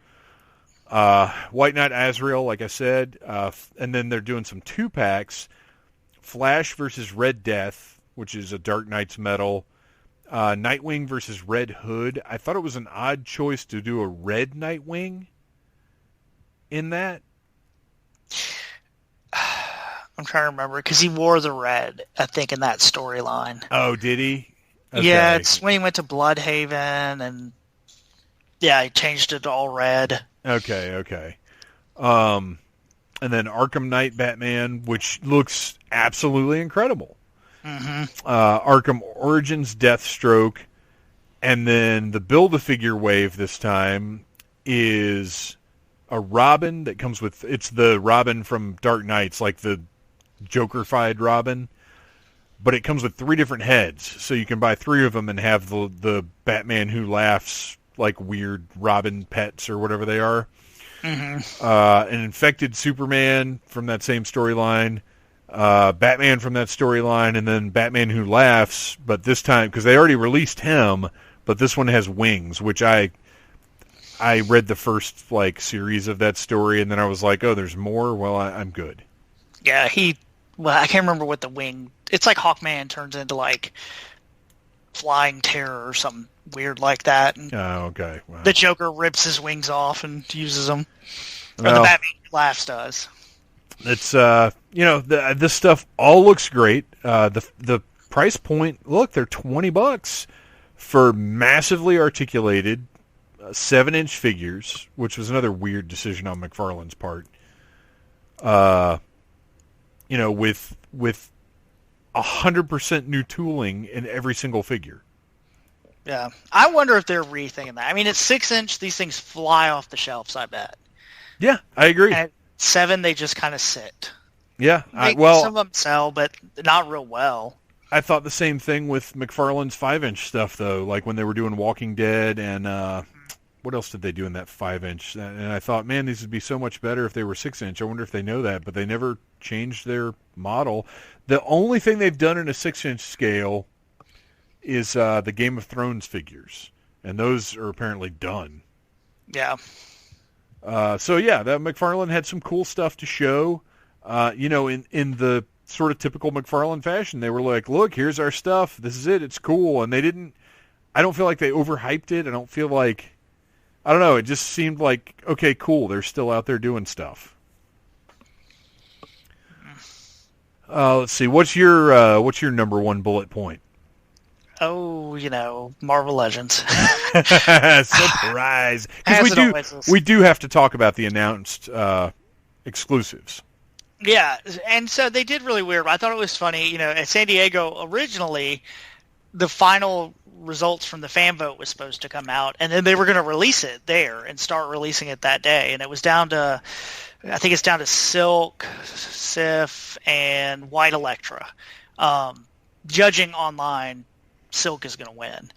White Knight Azrael, like I said, and then they're doing some 2-packs. Flash versus Red Death, which is a Dark Knight's metal. Nightwing versus Red Hood. I thought it was an odd choice to do a red Nightwing in that. I'm trying to remember because he wore the red, I think, in that storyline. Oh, did he? Okay. Yeah, it's when he went to Bloodhaven, and he changed it to all red. Okay. And then Arkham Knight Batman, which looks absolutely incredible. Mm-hmm. Arkham Origins Deathstroke, and then the Build-A-Figure wave this time is a Robin that comes with, it's the Robin from Dark Knights, like the Joker-fied Robin, but it comes with 3 different heads, so you can buy 3 of them and have the Batman Who Laughs, like weird Robin pets or whatever they are. Mm-hmm. An infected Superman from that same storyline, Batman from that storyline, and then Batman Who Laughs, but this time, because they already released him, but this one has wings, which I read the first series of that story, and then I was like, oh, there's more? Well, I'm good. Yeah, I can't remember what the wing, it's like Hawkman turns into Flying Terror or something weird like that. And oh, okay. Wow. the Joker rips his wings off and uses them. Or Well, the Batman Who Laughs does. It's, this stuff all looks great. The price point, look, they're $20 for massively articulated 7-inch figures, which was another weird decision on McFarlane's part. With 100% new tooling in every single figure. Yeah. I wonder if they're rethinking that. I mean, it's 6-inch, these things fly off the shelves, I bet. Yeah, I agree. At 7, they just kind of sit. Yeah, some of them sell, but not real well. I thought the same thing with McFarlane's 5-inch stuff, though, like when they were doing Walking Dead and what else did they do in that 5-inch? And I thought, man, these would be so much better if they were 6-inch. I wonder if they know that, but they never changed their model. The only thing they've done in a 6-inch scale is the Game of Thrones figures, and those are apparently done. Yeah. That McFarlane had some cool stuff to show. In the sort of typical McFarlane fashion, they were like, look, here's our stuff. This is it. It's cool. And I don't feel like they overhyped it. I don't know. It just seemed like, okay, cool. They're still out there doing stuff. Let's see. What's your number one bullet point? Oh, Marvel Legends. Surprise! Because we do have to talk about the announced exclusives. Yeah, and so they did really weird. I thought it was funny. At San Diego originally, the final results from the fan vote was supposed to come out, and then they were going to release it there and start releasing it that day. And it was down to, I think it's down to Silk, Sif, and White Electra. Judging online, Silk is going to win.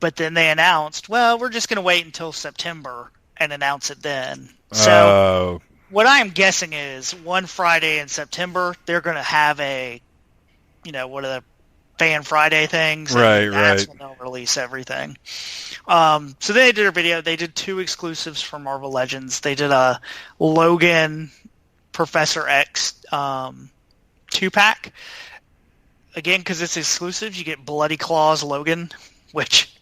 But then they announced, well, we're just going to wait until September and announce it then. So what I'm guessing is one Friday in September, they're going to have a, one of the Fan Friday things. Right, that's when they'll release everything. So they did a video. They did 2 exclusives for Marvel Legends. They did a Logan Professor X 2-pack. Again, because it's exclusive, you get Bloody Claws Logan, which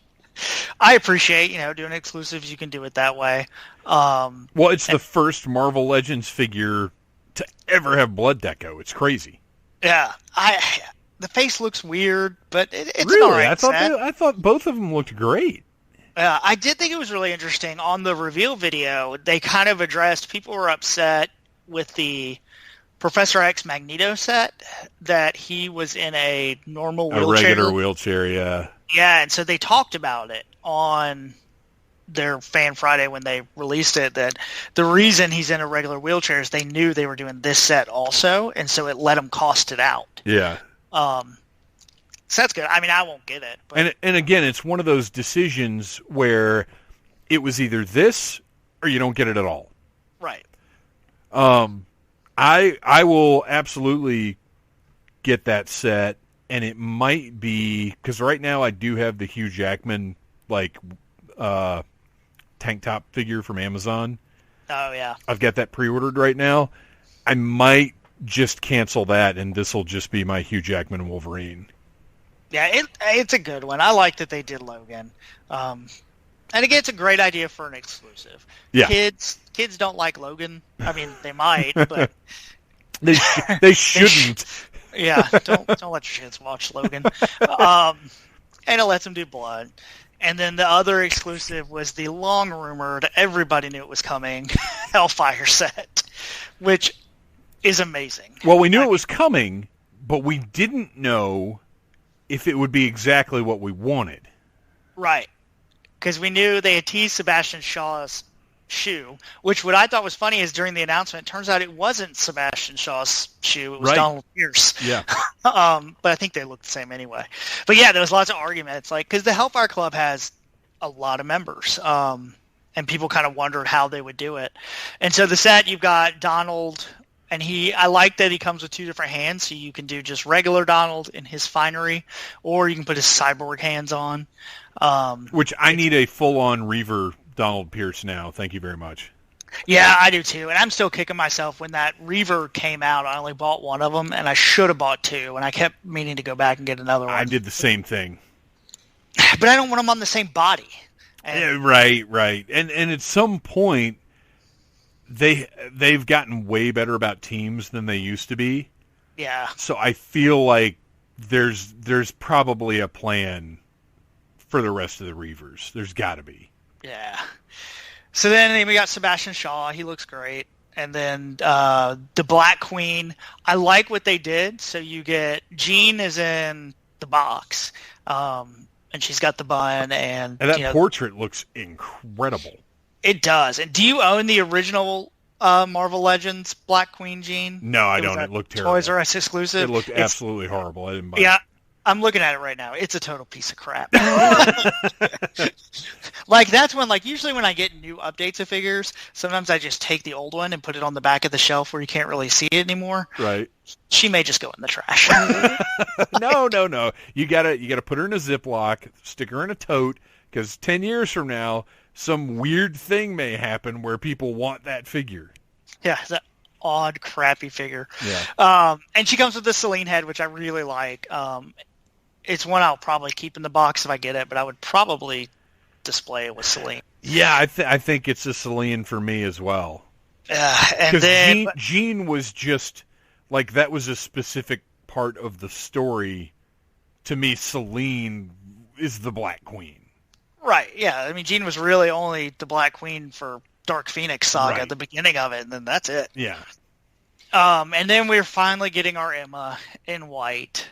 I appreciate. Doing exclusives, you can do it that way. Well, it's the first Marvel Legends figure to ever have blood deco. It's crazy. Yeah, the face looks weird, but it's really? An all right set. I thought both of them looked great. I did think it was really interesting. On the reveal video, they kind of addressed, people were upset with the Professor X Magneto set that he was in a normal wheelchair. A regular wheelchair, yeah. Yeah, and so they talked about it on their Fan Friday when they released it, that the reason he's in a regular wheelchair is they knew they were doing this set also, and so it let them cost it out. Yeah. So that's good. I mean, I won't get it. But. And again, it's one of those decisions where it was either this or you don't get it at all. Right. I will absolutely get that set, and it might be because right now I do have the Hugh Jackman tank top figure from Amazon. Oh yeah. I've got that pre-ordered right now. I might just cancel that, and this will just be my Hugh Jackman Wolverine. Yeah, it's a good one. I like that they did Logan. And again, it's a great idea for an exclusive. Yeah. Kids don't like Logan. I mean, they might, but they shouldn't. Yeah, don't let your kids watch Logan. And it lets them do blood. And then the other exclusive was the long-rumored, everybody knew it was coming, Hellfire set, which is amazing. Well, we knew it was coming, but we didn't know if it would be exactly what we wanted. Right. Because we knew they had teased Sebastian Shaw's shoe, which what I thought was funny is during the announcement, it turns out it wasn't Sebastian Shaw's shoe. It was Donald Pierce. Yeah. But I think they look the same anyway. But yeah, there was lots of arguments, like, because the Hellfire Club has a lot of members, and people kind of wondered how they would do it. And so the set, you've got Donald, and I like that he comes with two different hands, so you can do just regular Donald in his finery, or you can put his cyborg hands on. Which I need a full-on Reaver Donald Pierce now. Thank you very much. Yeah, I do too. And I'm still kicking myself. When that Reaver came out, I only bought one of them, and I should have bought two, and I kept meaning to go back and get another one. I did the same thing. But I don't want them on the same body. And, right. And at some point, they've gotten way better about teams than they used to be. Yeah. So I feel like there's probably a plan for the rest of the Reavers. There's got to be. Yeah. So then we got Sebastian Shaw. He looks great. And then the Black Queen. I like what they did. So you get Jean is in the box. And she's got the bun. And that portrait looks incredible. It does. And do you own the original Marvel Legends Black Queen Jean? No, I don't. It looked terrible. Toys R Us exclusive. It looked absolutely horrible. I didn't buy it. Yeah. I'm looking at it right now. It's a total piece of crap. Like, that's when, like, usually when I get new updates of figures, sometimes I just take the old one and put it on the back of the shelf where you can't really see it anymore. Right. She may just go in the trash. No. You gotta put her in a Ziploc, stick her in a tote, because 10 years from now, some weird thing may happen where people want that figure. Yeah, it's an odd, crappy figure. Yeah. And she comes with the Celine head, which I really like. It's one I'll probably keep in the box if I get it, but I would probably display it with Celine. Yeah, I think it's a Celine for me as well. And then Jean was just like, that was a specific part of the story. To me, Celine is the Black Queen. Right. Yeah. I mean, Jean was really only the Black Queen for Dark Phoenix Saga at the beginning of it, and then that's it. Yeah. And then we're finally getting our Emma in white.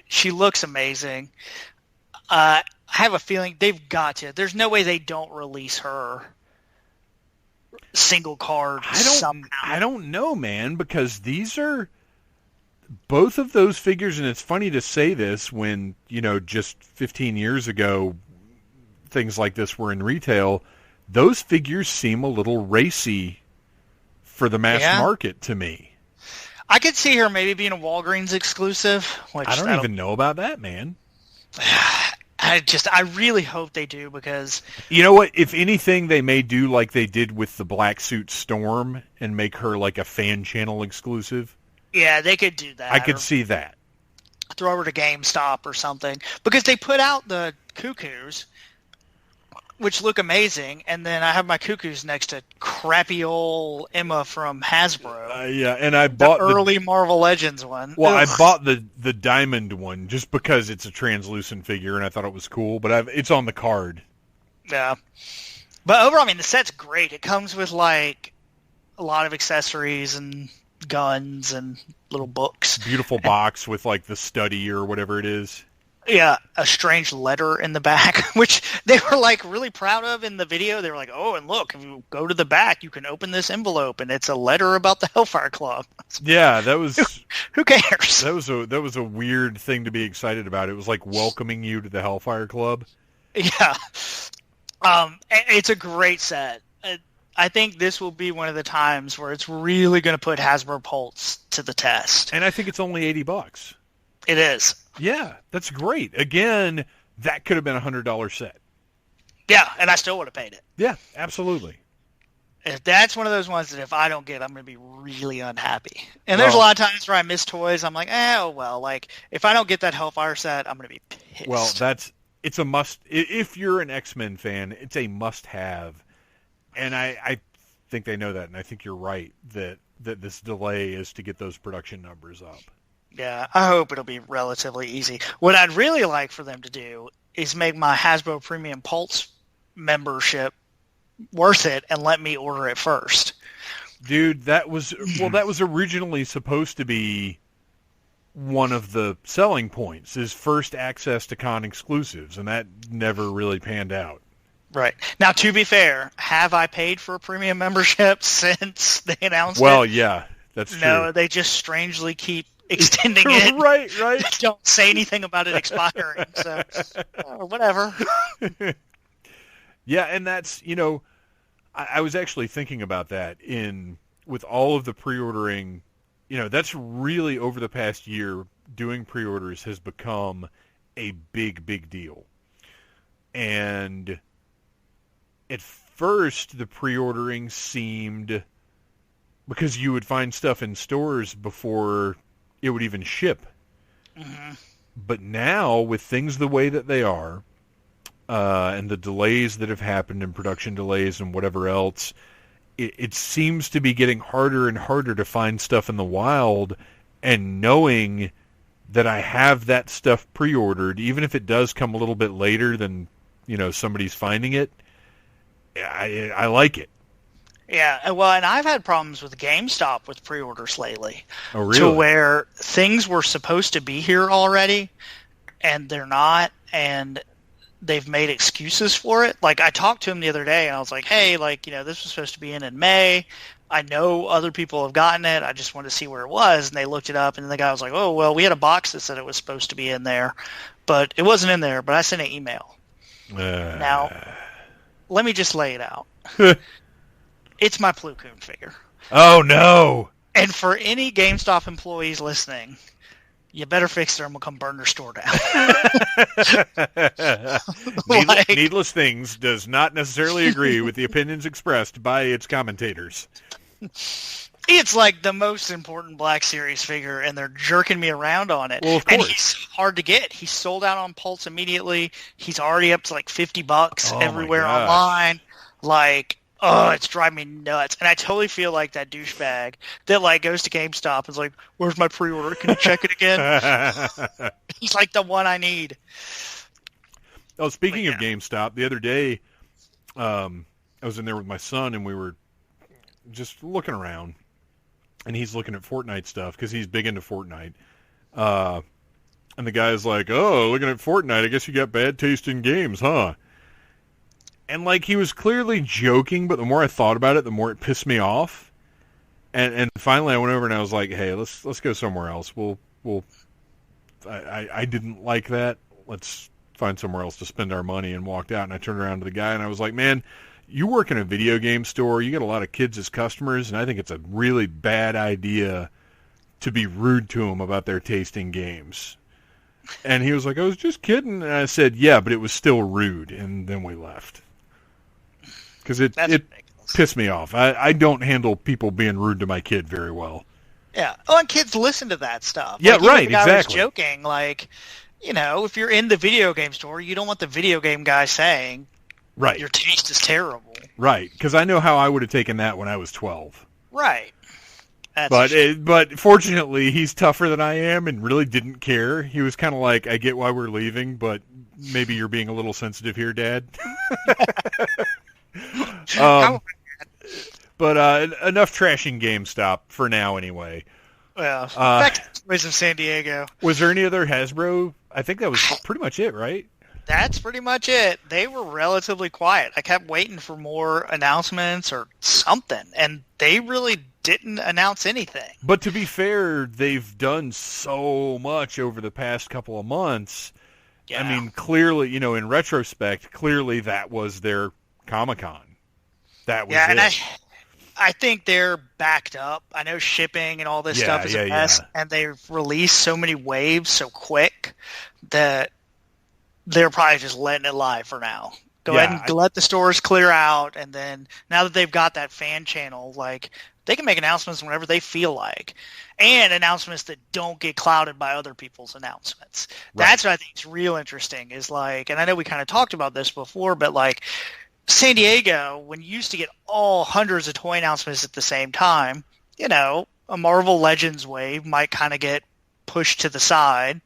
She looks amazing. I have a feeling they've got to. There's no way they don't release her single card somehow. I don't know, man, because these are both of those figures, and it's funny to say this when, just 15 years ago, things like this were in retail. Those figures seem a little racy for the mass market to me. I could see her maybe being a Walgreens exclusive. Which I don't even know about that, man. I really hope they do, because... You know what? If anything, they may do like they did with the Black Suit Storm and make her like a fan channel exclusive. Yeah, they could do that. I could see that. Throw her to GameStop or something. Because they put out the Cuckoos, which look amazing, and then I have my Cuckoos next to crappy old Emma from Hasbro. Yeah, and I bought the early Marvel Legends one. Well, I bought the diamond one just because it's a translucent figure, and I thought it was cool, but it's on the card. Yeah. But overall, I mean, the set's great. It comes with, like, a lot of accessories and guns and little books. Beautiful box with, like, the study or whatever it is. Yeah, a strange letter in the back, which they were, like, really proud of in the video. They were like, oh, and look, if you go to the back, you can open this envelope, and it's a letter about the Hellfire Club. Yeah, that was... Who cares? That was a weird thing to be excited about. It was like welcoming you to the Hellfire Club. Yeah. It's a great set. I think this will be one of the times where it's really going to put Hasbro Pulse to the test. And I think it's only $80. It is. Yeah, that's great. Again, that could have been a $100 set. Yeah, and I still would have paid it. Yeah, absolutely. If that's one of those ones that if I don't get, I'm going to be really unhappy. And there's a lot of times where I miss toys. I'm like, oh, well, like, if I don't get that Hellfire set, I'm going to be pissed. Well, it's a must. If you're an X-Men fan, it's a must-have. And I think they know that, and I think you're right that this delay is to get those production numbers up. Yeah, I hope it'll be relatively easy. What I'd really like for them to do is make my Hasbro Premium Pulse membership worth it and let me order it first. Dude, that was originally supposed to be one of the selling points, is first access to con exclusives, and that never really panned out. Right. Now, to be fair, have I paid for a premium membership since they announced Well, it? yeah, that's true. No, they just strangely keep extending it. Right. Don't say anything about it expiring, so whatever. Yeah, and that's, I was actually thinking about that with all of the pre-ordering, that's really over the past year, doing pre-orders has become a big deal. And at first, the pre-ordering seemed, because you would find stuff in stores before it would even ship. Mm-hmm. But now, with things the way that they are, and the delays that have happened, and production delays and whatever else, it seems to be getting harder and harder to find stuff in the wild, and knowing that I have that stuff pre-ordered, even if it does come a little bit later than, somebody's finding it, I like it. Yeah, well, and I've had problems with GameStop with pre-orders lately. Oh, really? To where things were supposed to be here already, and they're not, and they've made excuses for it. Like, I talked to him the other day, and I was like, hey, this was supposed to be in May. I know other people have gotten it. I just wanted to see where it was, and they looked it up, and the guy was like, oh, well, we had a box that said it was supposed to be in there, but it wasn't in there, but I sent an email. Now, let me just lay it out. It's my Plo Koon figure. Oh, no. And for any GameStop employees listening, you better fix it or I'm going to come burn their store down. Needless Things does not necessarily agree with the opinions expressed by its commentators. It's like the most important Black Series figure, and they're jerking me around on it. Well, of course. And he's hard to get. He's sold out on Pulse immediately. He's already up to like $50 everywhere online. It's driving me nuts. And I totally feel like that douchebag that goes to GameStop and is like, where's my pre-order? Can you check it again? He's like the one I need. Oh, speaking of GameStop, the other day, I was in there with my son, and we were just looking around. And he's looking at Fortnite stuff because he's big into Fortnite. And the guy's like, oh, looking at Fortnite, I guess you got bad taste in games, huh? And he was clearly joking, but the more I thought about it, the more it pissed me off. And finally I went over and I was like, hey, let's go somewhere else. I didn't like that. Let's find somewhere else to spend our money, and walked out. And I turned around to the guy and I was like, man, you work in a video game store, you get a lot of kids as customers, and I think it's a really bad idea to be rude to them about their taste in games. And he was like, I was just kidding. And I said, yeah, but it was still rude. And then we left. Because it pissed me off. I don't handle people being rude to my kid very well. Yeah. Oh, and kids listen to that stuff. Yeah, right, exactly. I was joking, if you're in the video game store, you don't want the video game guy saying, right, your taste is terrible. Right, because I know how I would have taken that when I was 12. Right. But fortunately, he's tougher than I am and really didn't care. He was kind of like, I get why we're leaving, but maybe you're being a little sensitive here, Dad. But enough trashing GameStop for now, anyway. Well, back to the Toys of San Diego. Was there any other Hasbro? I think that was pretty much it, right? That's pretty much it. They were relatively quiet. I kept waiting for more announcements or something, and they really didn't announce anything. But to be fair, they've done so much over the past couple of months. Yeah. I mean, clearly, in retrospect, clearly that was their Comic-Con. That was it. And I think they're backed up. I know shipping and all this stuff is a mess, and they've released so many waves so quick that they're probably just letting it lie for now. Go ahead and let the stores clear out, and then now that they've got that fan channel, they can make announcements whenever they feel like, and announcements that don't get clouded by other people's announcements. Right. That's what I think is real interesting. Is and I know we kind of talked about this before, but San Diego, when you used to get all hundreds of toy announcements at the same time, a Marvel Legends wave might kind of get pushed to the side,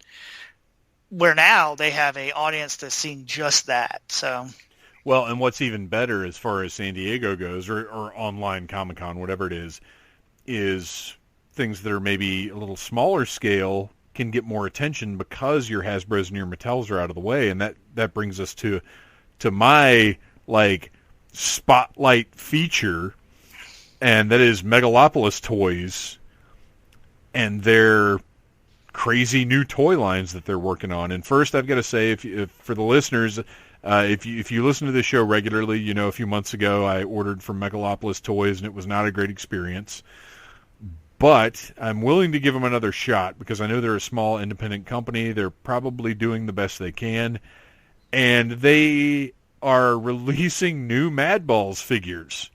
where now they have an audience that's seeing just that. So, well, and what's even better as far as San Diego goes, or online Comic-Con, whatever it is things that are maybe a little smaller scale can get more attention because your Hasbros and your Mattels are out of the way, and that brings us to my like spotlight feature, and that is Megalopolis Toys and their crazy new toy lines that they're working on. And first, I've got to say, if for the listeners, if you listen to this show regularly, you know a few months ago I ordered from Megalopolis Toys, and it was not a great experience. But I'm willing to give them another shot because I know they're a small independent company. They're probably doing the best they can. And they are releasing new Madballs figures.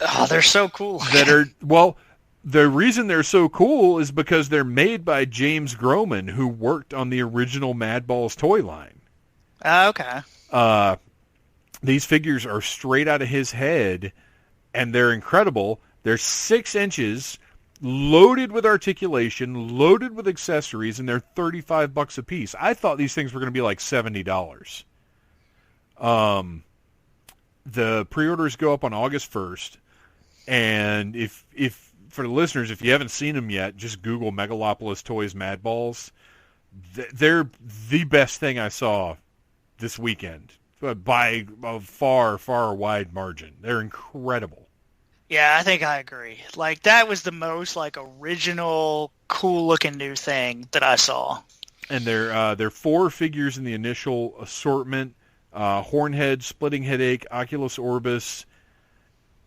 Oh, they're so cool. That are, well, the reason they're so cool is because they're made by James Groman, who worked on the original Madballs toy line. Okay. These figures are straight out of his head, and they're incredible. They're 6 inches, loaded with articulation, loaded with accessories, and they're $35 a piece. I thought these things were going to be like $70. The pre-orders go up on August 1st, and if for the listeners, if you haven't seen them yet, just Google Megalopolis Toys Madballs. They're the best thing I saw this weekend by a far, far wide margin. They're incredible. Yeah, I think I agree. Like, that was the most, like, original, cool-looking new thing that I saw. And they're 4 figures in the initial assortment. Hornhead, Splitting Headache, Oculus Orbis,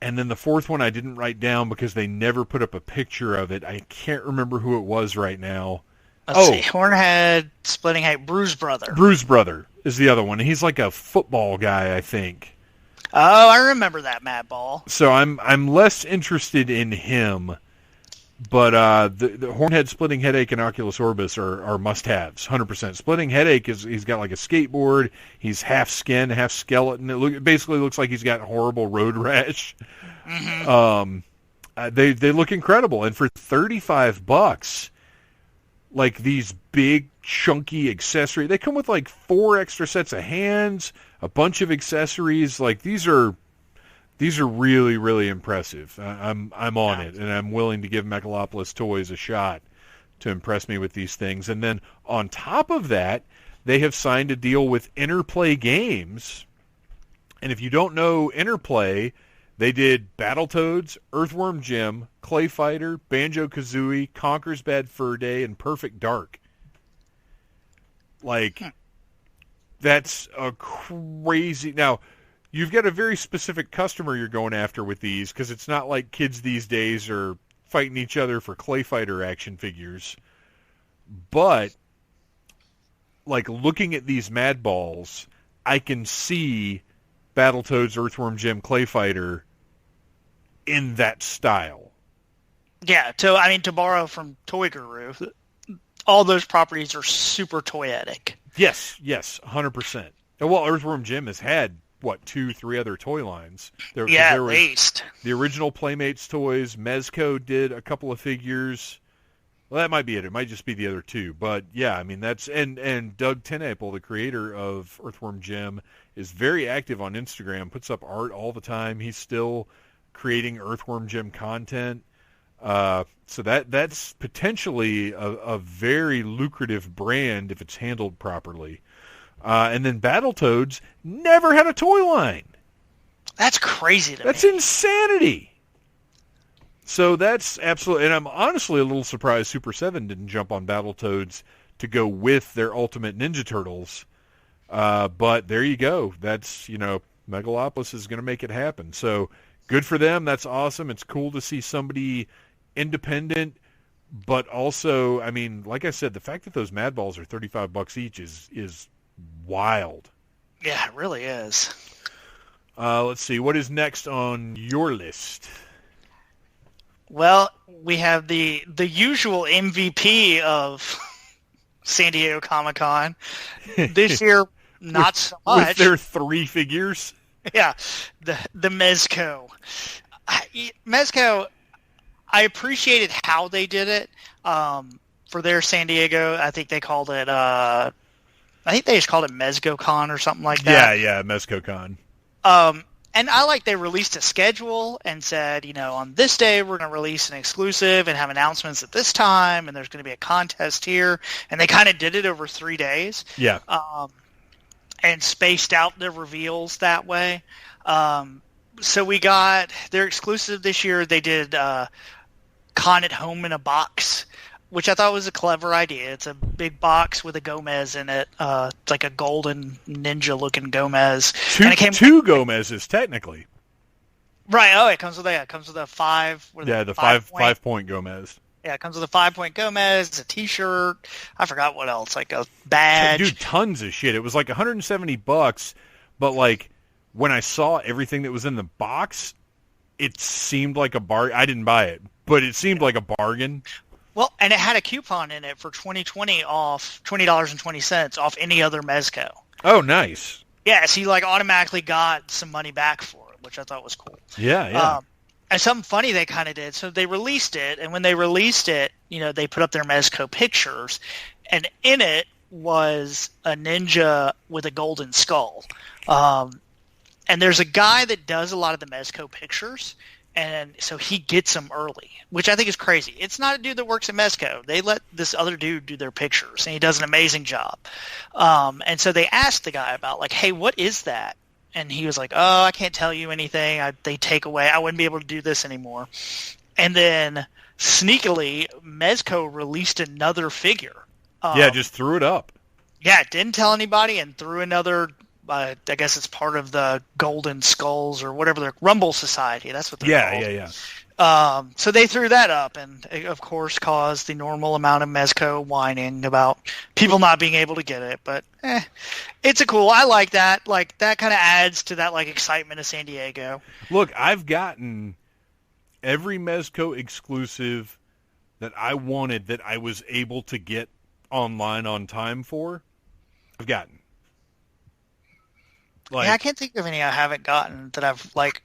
and then the 4th one I didn't write down because they never put up a picture of it. I can't remember who it was right now. Let's see. Hornhead, Splitting Headache, Bruise Brother. Bruise Brother is the other one. He's like a football guy, I think. Oh, I remember that Madball. So I'm less interested in him, but the Hornhead, Splitting Headache, and Oculus Orbis are must-haves, 100%. Splitting Headache he's got like a skateboard. He's half skin, half skeleton. It basically looks like he's got horrible road rash. Mm-hmm. They look incredible, and for $35, like these big chunky accessories, they come with like 4 extra sets of hands, a bunch of accessories. Like these are really, really impressive. I'm on it, and I'm willing to give Megalopolis Toys a shot to impress me with these things. And then on top of that, they have signed a deal with Interplay Games. And if you don't know Interplay, they did Battletoads, Earthworm Jim, Clay Fighter, Banjo-Kazooie, Conker's Bad Fur Day, and Perfect Dark. Like, that's a crazy... Now, you've got a very specific customer you're going after with these, because it's not like kids these days are fighting each other for Clay Fighter action figures. But, like, looking at these Madballs, I can see Battletoads, Earthworm Jim, Clay Fighter in that style. Yeah, to borrow from Toy Guru, all those properties are super toyetic. Yes, 100%. Well, Earthworm Jim has had, 2-3 other toy lines. There at least. The original Playmates toys. Mezco did a couple of figures. Well, that might be it. It might just be the other 2. But, yeah, I mean, that's... And Doug Tenapple, the creator of Earthworm Jim, is very active on Instagram, puts up art all the time. He's still creating Earthworm Jim content. So that's potentially a very lucrative brand if it's handled properly. And then Battletoads never had a toy line. That's crazy to me. That's insanity. So that's absolutely... And I'm honestly a little surprised Super 7 didn't jump on Battletoads to go with their Ultimate Ninja Turtles. But there you go. That's, Megalopolis is going to make it happen. So good for them. That's awesome. It's cool to see somebody independent, but also, I mean, like I said, the fact that those Madballs are $35 each is wild. Yeah, it really is. Let's see. What is next on your list? Well, we have the usual MVP of San Diego Comic-Con. This year, not so much. With their 3 figures? Yeah, the Mezco. Mezco, I appreciated how they did it for their San Diego. I think they called it... I think they just called it MezcoCon or something like that. Yeah, MezcoCon. And I like they released a schedule and said, on this day we're going to release an exclusive and have announcements at this time, and there's going to be a contest here. And they kind of did it over 3 days. Yeah. And spaced out the reveals that way. So they're exclusive this year. They did Con at Home in a Box, which I thought was a clever idea. It's a big box with a Gomez in it. It's like a golden ninja-looking Gomez. Two Gomez's, technically. Right. Oh, it comes with a 5. The 5-point Gomez. Yeah, it comes with a 5-point Gomez, a T-shirt. I forgot what else, like a badge. Dude, tons of shit. It was like $170, but like when I saw everything that was in the box, it seemed like a bargain. I didn't buy it, but it seemed like a bargain. Well, and it had a coupon in it for $20 off, $20.20 off any other Mezco. Oh, nice. Yeah, so you like automatically got some money back for it, which I thought was cool. Yeah. And something funny they kind of did. So they released it, and when they released it, they put up their Mezco pictures, and in it was a ninja with a golden skull. And there's a guy that does a lot of the Mezco pictures, and so he gets them early, which I think is crazy. It's not a dude that works at Mezco. They let this other dude do their pictures, and he does an amazing job. And so they asked the guy about, like, hey, what is that? And he was like, oh, I can't tell you anything. They take away. I wouldn't be able to do this anymore. And then sneakily, Mezco released another figure. Just threw it up. Yeah, didn't tell anybody and threw another. I guess it's part of the Golden Skulls or whatever, the Rumble Society. That's what they're called. Yeah. So they threw that up and, of course, caused the normal amount of Mezco whining about people not being able to get it. But it's I like that. Like, that kind of adds to that, like, excitement of San Diego. Look, I've gotten every Mezco exclusive that I wanted that I was able to get online on time for. I've gotten. Like, I can't think of any I haven't gotten that I've, like,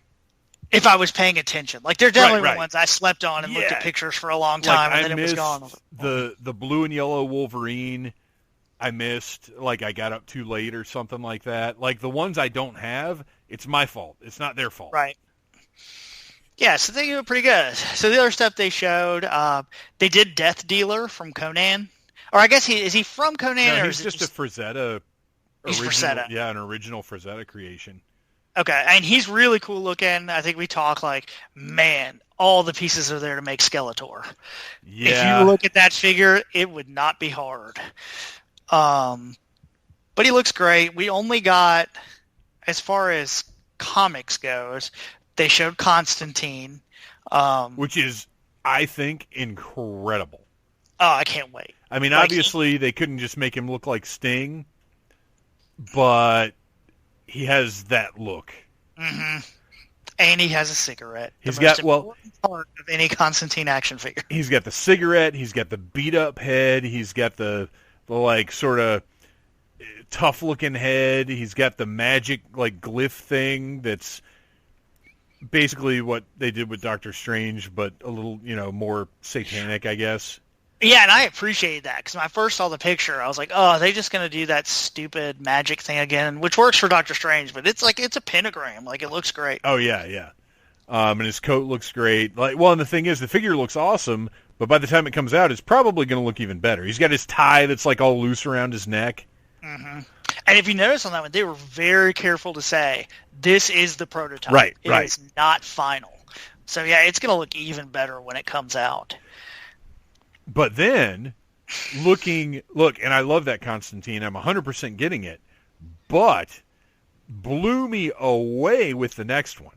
if I was paying attention. Like, there definitely were ones I slept on and looked at pictures for a long time, and then it was gone. The blue and yellow Wolverine I missed. Like, I got up too late or something like that. Like, the ones I don't have, it's my fault. It's not their fault. Right. Yeah, so they do pretty good. So the other stuff they showed, they did Death Dealer from Conan. Or I guess is he from Conan? No, or he's just a Frazetta. He's Frazetta. Yeah, an original Frazetta creation. Okay, and he's really cool looking. I think we talk like, man, all the pieces are there to make Skeletor. Yeah. If you look at that figure, it would not be hard. But he looks great. We only got, as far as comics goes, they showed Constantine. Which is, I think, incredible. Oh, I can't wait. I mean, obviously, they couldn't just make him look like Sting, but he has that look. Mm-hmm. And he has a cigarette. He's got, part of any Constantine action figure. He's got the cigarette. He's got the beat up head. He's got the like sort of tough looking head. He's got the magic like glyph thing that's basically what they did with Doctor Strange, but a little more satanic, I guess. Yeah, and I appreciate that, because when I first saw the picture, I was like, oh, are they just going to do that stupid magic thing again, which works for Doctor Strange, but it's a pentagram. Like, it looks great. Oh, yeah. And his coat looks great. Like, well, and the thing is, the figure looks awesome, but by the time it comes out, it's probably going to look even better. He's got his tie that's, like, all loose around his neck. Mm-hmm. And if you notice on that one, they were very careful to say, this is the prototype. Right. It's not final. So, yeah, it's going to look even better when it comes out. But then, and I love that Constantine. I'm 100% getting it. But blew me away with the next one.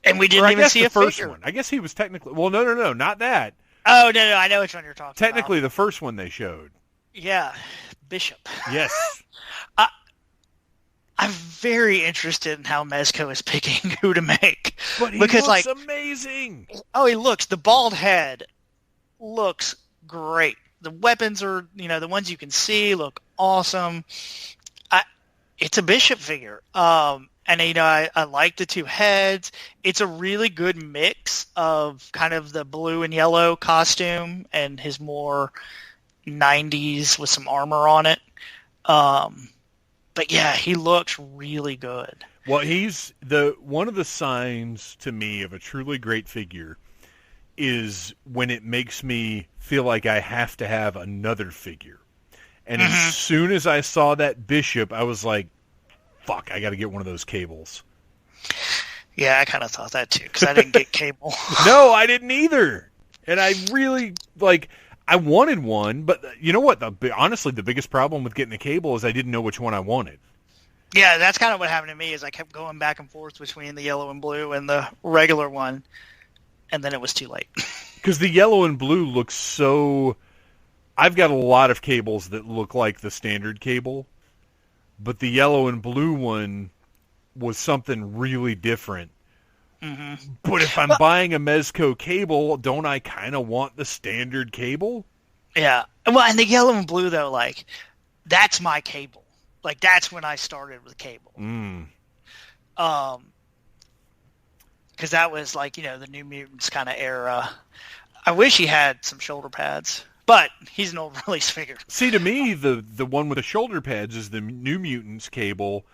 And we didn't even see the a first figure. one. I guess he was technically... Well, no, not that. Oh, no, I know which one you're talking Technically, about. the first one they showed. Yeah, Bishop. Yes. I'm very interested in how Mezco is picking who to make. But he looks amazing. Oh, he looks. The bald head looks great. The weapons are, the ones you can see look awesome. It's a Bishop figure. And, I like the two heads. It's a really good mix of kind of the blue and yellow costume and his more 90s with some armor on it. But yeah, he looks really good. Well, he's one of the signs to me of a truly great figure is when it makes me feel like I have to have another figure. And as soon as I saw that Bishop, I was like, fuck, I got to get one of those cables. Yeah, I kind of thought that too, because I didn't get cable. No, I didn't either. And I really, I wanted one, but you know what? Honestly, the biggest problem with getting a cable is I didn't know which one I wanted. Yeah, that's kind of what happened to me, is I kept going back and forth between the yellow and blue and the regular one, and then it was too late. Because the yellow and blue looks so... I've got a lot of cables that look like the standard cable, but the yellow and blue one was something really different. Mm-hmm. But if I'm buying a Mezco cable, don't I kind of want the standard cable? Yeah. Well, and the yellow and blue, though, that's my cable. That's when I started with cable. Because that was, the New Mutants kind of era. I wish he had some shoulder pads, but he's an old release figure. See, to me, the one with the shoulder pads is the New Mutants cable,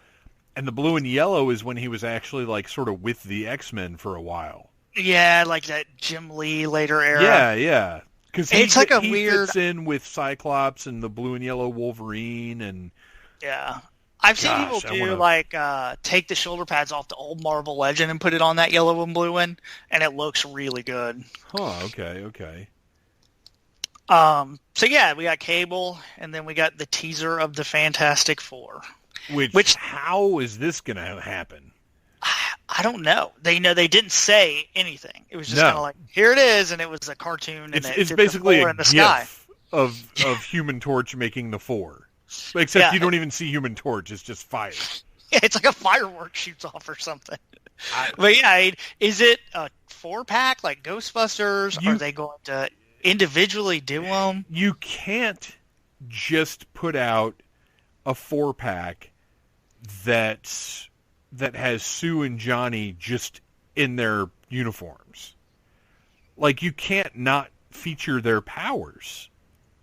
and the blue and yellow is when he was actually, sort of with the X-Men for a while. Yeah, that Jim Lee later era. Yeah. Because he fits in with Cyclops and the blue and yellow Wolverine, and... Yeah. I've seen people do, take the shoulder pads off the old Marvel Legend and put it on that yellow and blue one, and it looks really good. Huh, okay. So, yeah, we got Cable, and then we got the teaser of the Fantastic Four. Which how is this going to happen? I don't know. They didn't say anything. It was just kind of here it is, and it was a cartoon. And it's basically a GIF of Human Torch making the Four. Except you don't even see Human Torch. It's just fire. Yeah, it's like a firework shoots off or something. But yeah, is it a 4-pack like Ghostbusters? Are they going to individually do them? You can't just put out a 4-pack that has Sue and Johnny just in their uniforms. You can't not feature their powers.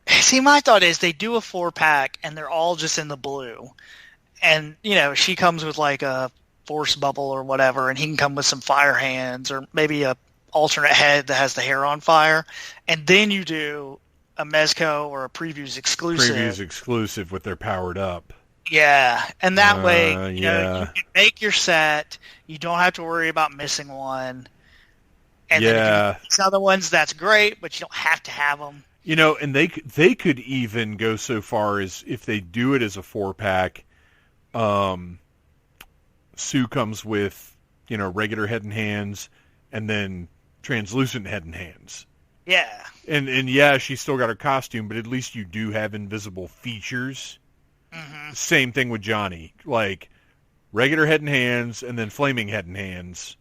See, my thought is they do a 4-pack and they're all just in the blue. And, she comes with a force bubble or whatever, and he can come with some fire hands or maybe a alternate head that has the hair on fire. And then you do a Mezco or a Previews exclusive. Previews exclusive with their powered up. Yeah, and that way, you can make your set. You don't have to worry about missing one. And then if you these other ones, that's great, but you don't have to have them. And they could even go so far as if they do it as a 4-pack, Sue comes with, regular head and hands, and then translucent head and hands. Yeah. And she's still got her costume, but at least you do have invisible features. Mm-hmm. Same thing with Johnny. Regular head and hands, and then flaming head and hands.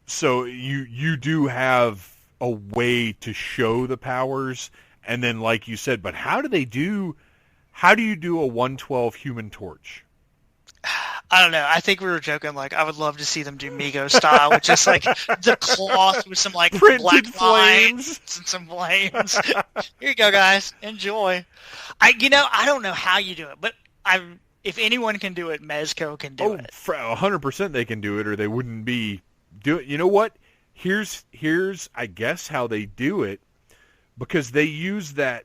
So you do have a way to show the powers, and then like you said, but how do you do a 112 Human Torch? I don't know. I think we were joking, I would love to see them do Mego style, with just the cloth with some printed black flames and some flames. Here you go, guys. Enjoy. I don't know how you do it, but if anyone can do it, Mezco can do it. 100% they can do it, or they wouldn't be doing. You know what? Here's I guess how they do it, because they use that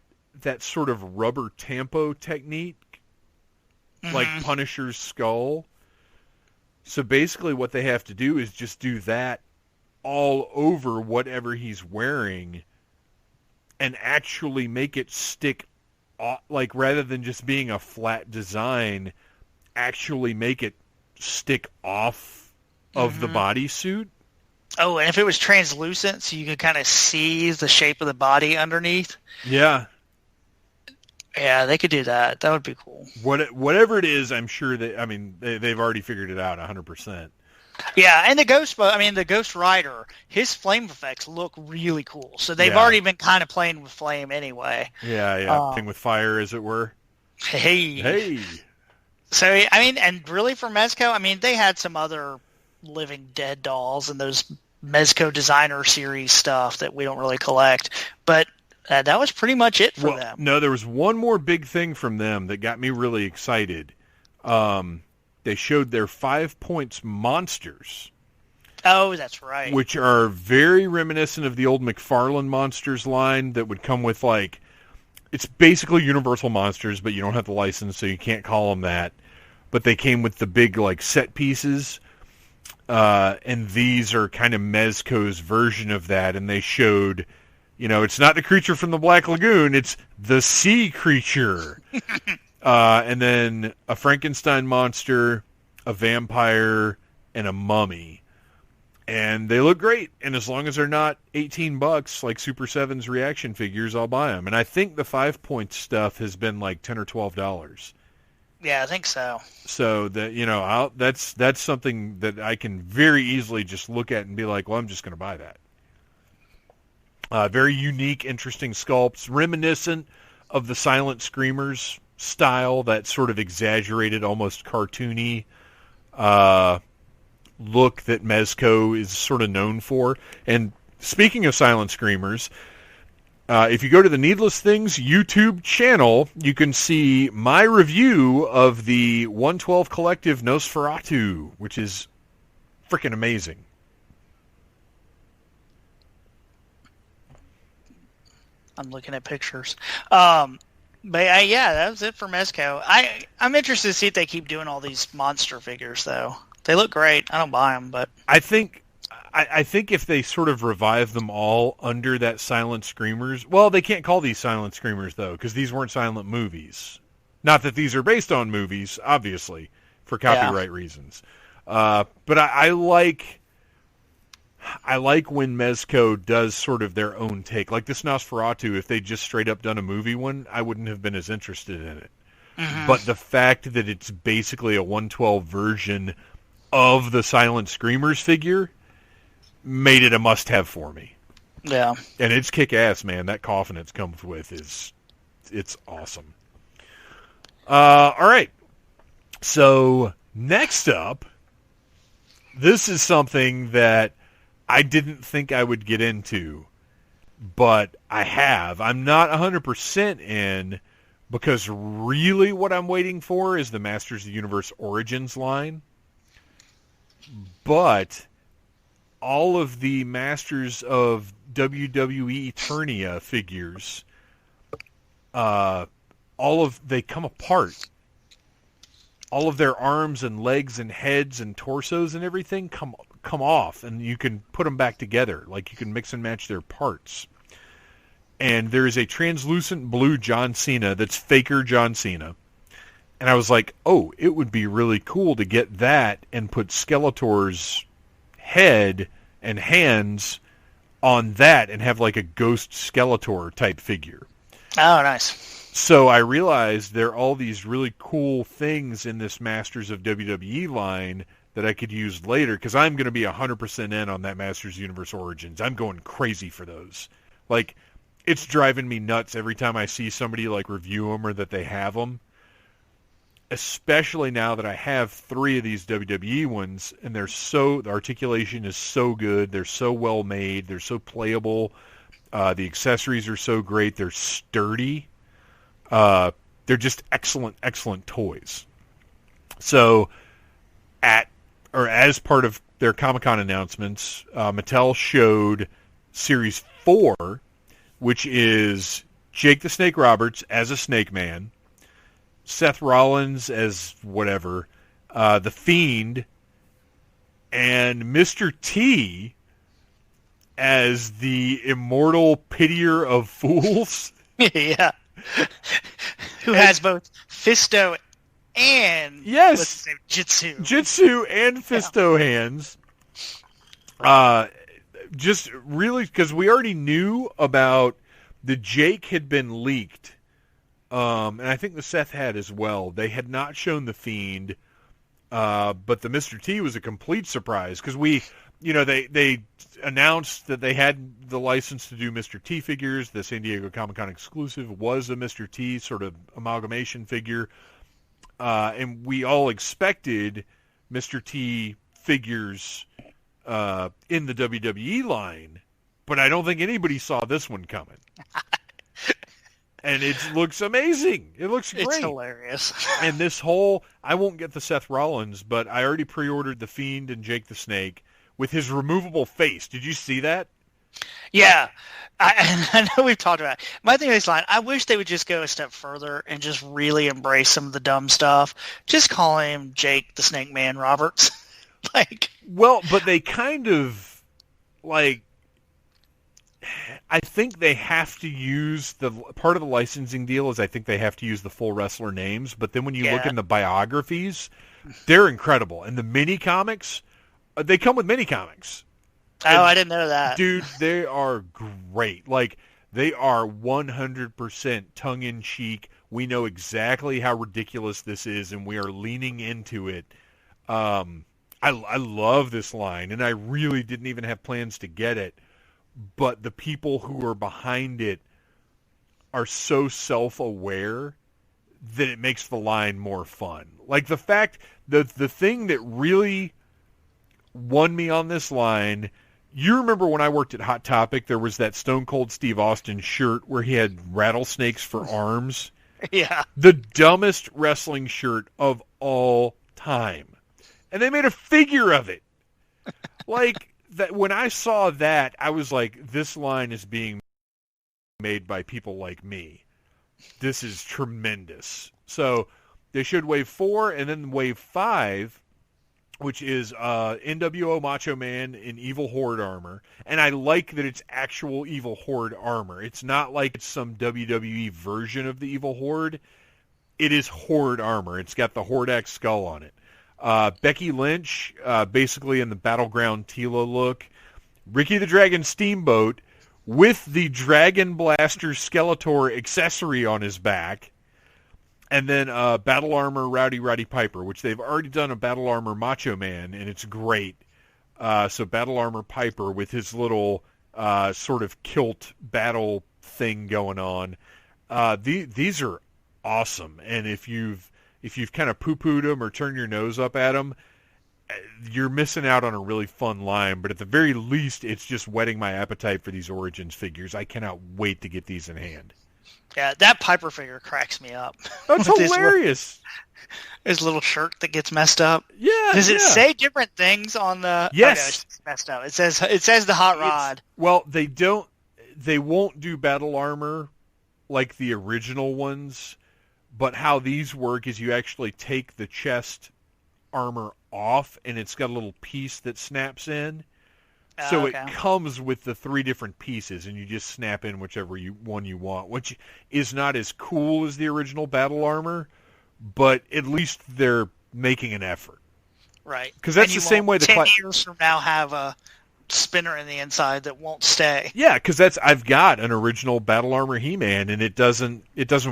sort of rubber tampo technique, like Punisher's skull. So basically what they have to do is just do that all over whatever he's wearing and actually make it stick, rather than just being a flat design, actually make it stick off of the bodysuit. Oh, and if it was translucent, so you could kind of see the shape of the body underneath. Yeah. Yeah, they could do that. That would be cool. Whatever it is, I'm sure they've already figured it out 100%. Yeah, and the Ghost Rider, his flame effects look really cool. So they've already been kind of playing with flame anyway. Yeah, playing with fire, as it were. Hey. So, and really for Mezco, they had some other Living Dead dolls and those Mezco designer series stuff that we don't really collect, but that was pretty much it for them. No, there was one more big thing from them that got me really excited. They showed their 5 Points monsters. Oh, that's right. Which are very reminiscent of the old Mcfarland monsters line that would come with it's basically Universal Monsters, but you don't have the license, so you can't call them that. but they came with the big like set pieces. And these are kind of Mezco's version of that, and they showed, it's not the creature from the Black Lagoon, it's the sea creature. And then a Frankenstein monster, a vampire, and a mummy. And they look great, and as long as they're not $18 like Super 7's reaction figures, I'll buy them. And I think the 5-point stuff has been like $10 or $12. Yeah, I think so. So that that's something that I can very easily just look at and be like, well, I'm just going to buy that. Very unique, interesting sculpts, reminiscent of the Silent Screamers style, that sort of exaggerated, almost cartoony look that Mezco is sort of known for. And speaking of Silent Screamers, if you go to the Needless Things YouTube channel, you can see my review of the 112 Collective Nosferatu, which is freaking amazing. I'm looking at pictures. But yeah, that was it for Mezco. I'm interested to see if they keep doing all these monster figures, though. They look great. I don't buy them, but I think if they sort of revive them all under that Silent Screamers, well, they can't call these Silent Screamers, though, because these weren't silent movies. Not that these are based on movies, obviously, for copyright reasons. But I like when Mezco does sort of their own take. Like this Nosferatu, if they just straight up done a movie one, I wouldn't have been as interested in it. Mm-hmm. But the fact that it's basically a 112 version of the Silent Screamers figure made it a must-have for me. Yeah. And it's kick-ass, man. That coffin it's comes with it's awesome. All right. So, next up, this is something that I didn't think I would get into, but I have. I'm not 100% in, because really what I'm waiting for is the Masters of the Universe Origins line. But all of the Masters of WWE Eternia figures, they come apart. All of their arms and legs and heads and torsos and everything come off, and you can put them back together. Like, you can mix and match their parts. And there's a translucent blue John Cena that's faker John Cena. And I was like, oh, it would be really cool to get that and put Skeletor's head and hands on that and have like a Ghost Skeletor type figure. Oh, nice. So I realized there are all these really cool things in this Masters of WWE line that I could use later, because I'm going to be 100% in on that Masters Universe Origins. I'm going crazy for those. Like, it's driving me nuts every time I see somebody like review them or that they have them. Especially now that I have 3 of these WWE ones, and the articulation is so good, they're so well made, they're so playable, the accessories are so great, they're sturdy, they're just excellent, excellent toys. So, as part of their Comic-Con announcements, Mattel showed Series 4, which is Jake the Snake Roberts as a Snake Man, Seth Rollins as whatever, The Fiend, and Mr. T as the immortal pitier of fools. Yeah. Who has both Fisto and yes, what's his name? Jitsu and Fisto hands. Just really, because we already knew about the Jake had been leaked. And I think the Seth had as well. They had not shown the Fiend, but the Mr. T was a complete surprise, because they announced that they had the license to do Mr. T figures. The San Diego Comic-Con exclusive was a Mr. T sort of amalgamation figure, and we all expected Mr. T figures in the WWE line, but I don't think anybody saw this one coming. And it looks amazing. It looks great. It's hilarious. And this I won't get the Seth Rollins, but I already pre-ordered the Fiend and Jake the Snake with his removable face. Did you see that? Yeah. I know we've talked about it. My thing is, I wish they would just go a step further and just really embrace some of the dumb stuff. Just call him Jake the Snake Man Roberts. Like, Well, but they kind of, like, I think they have to use the part of the licensing deal is I think they have to use the full wrestler names. But then when you look yeah. in the biographies, they're incredible. And the mini comics, they come with mini comics. Oh, And, I didn't know that. dude, they are great. Like, they are 100% tongue-in-cheek. We know exactly how ridiculous this is, and we are leaning into it. I love this line, and I really didn't even have plans to get it. But the people who are behind it are so self-aware that it makes the line more fun. Like, the fact, the thing that really won me on this line, you remember when I worked at Hot Topic, there was that Stone Cold Steve Austin shirt where he had rattlesnakes for arms? Yeah. The dumbest wrestling shirt of all time. And they made a figure of it. Like, that when I saw that, I was like, this line is being made by people like me. This is tremendous. So they showed Wave 4, and then Wave 5, which is NWO Macho Man in Evil Horde armor. And I like that it's actual Evil Horde armor. It's not like it's some WWE version of the Evil Horde. It is Horde armor. It's got the Hordak skull on it. Becky Lynch, basically in the Battleground Tila look. Ricky the Dragon Steamboat with the Dragon Blaster Skeletor accessory on his back. And then Battle Armor Rowdy Roddy Piper, which they've already done a Battle Armor Macho Man, and it's great. So Battle Armor Piper with his little sort of kilt battle thing going on. These are awesome, and if you've kind of poo-pooed them or turned your nose up at them, you're missing out on a really fun line. But at the very least, it's just whetting my appetite for these Origins figures. I cannot wait to get these in hand. Yeah, that Piper figure cracks me up. That's hilarious. His little shirt that gets messed up. Yeah. Does it say different things on the? Yes. Oh, no, it's messed up. It says the hot rod. Well, they won't do battle armor like the original ones, but how these work is you actually take the chest armor off, and it's got a little piece that snaps in. So okay. It comes with the 3 different pieces, and you just snap in whichever one you want, which is not as cool as the original battle armor, but at least they're making an effort. Right. Because that's the same way the 10 years from now have a spinner in the inside that won't stay. Yeah, because I've got an original battle armor He-Man, and it doesn't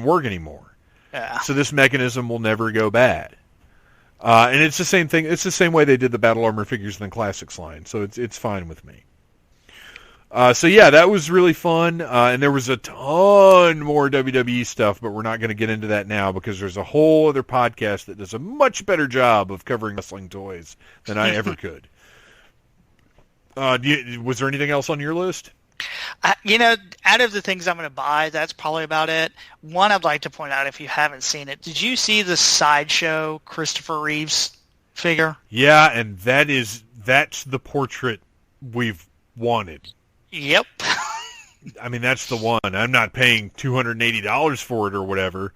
work anymore. Yeah. So this mechanism will never go bad. And it's the same thing. It's the same way they did the Battle Armor figures in the Classics line. So it's fine with me. So yeah, that was really fun. And there was a ton more WWE stuff, but we're not going to get into that now because there's a whole other podcast that does a much better job of covering wrestling toys than I ever could. Was there anything else on your list? Out of the things I'm going to buy, that's probably about it. One I'd like to point out, if you haven't seen it, did you see the Sideshow Christopher Reeves figure? Yeah, and that's the portrait we've wanted. Yep. I mean, that's the one. I'm not paying $280 for it or whatever,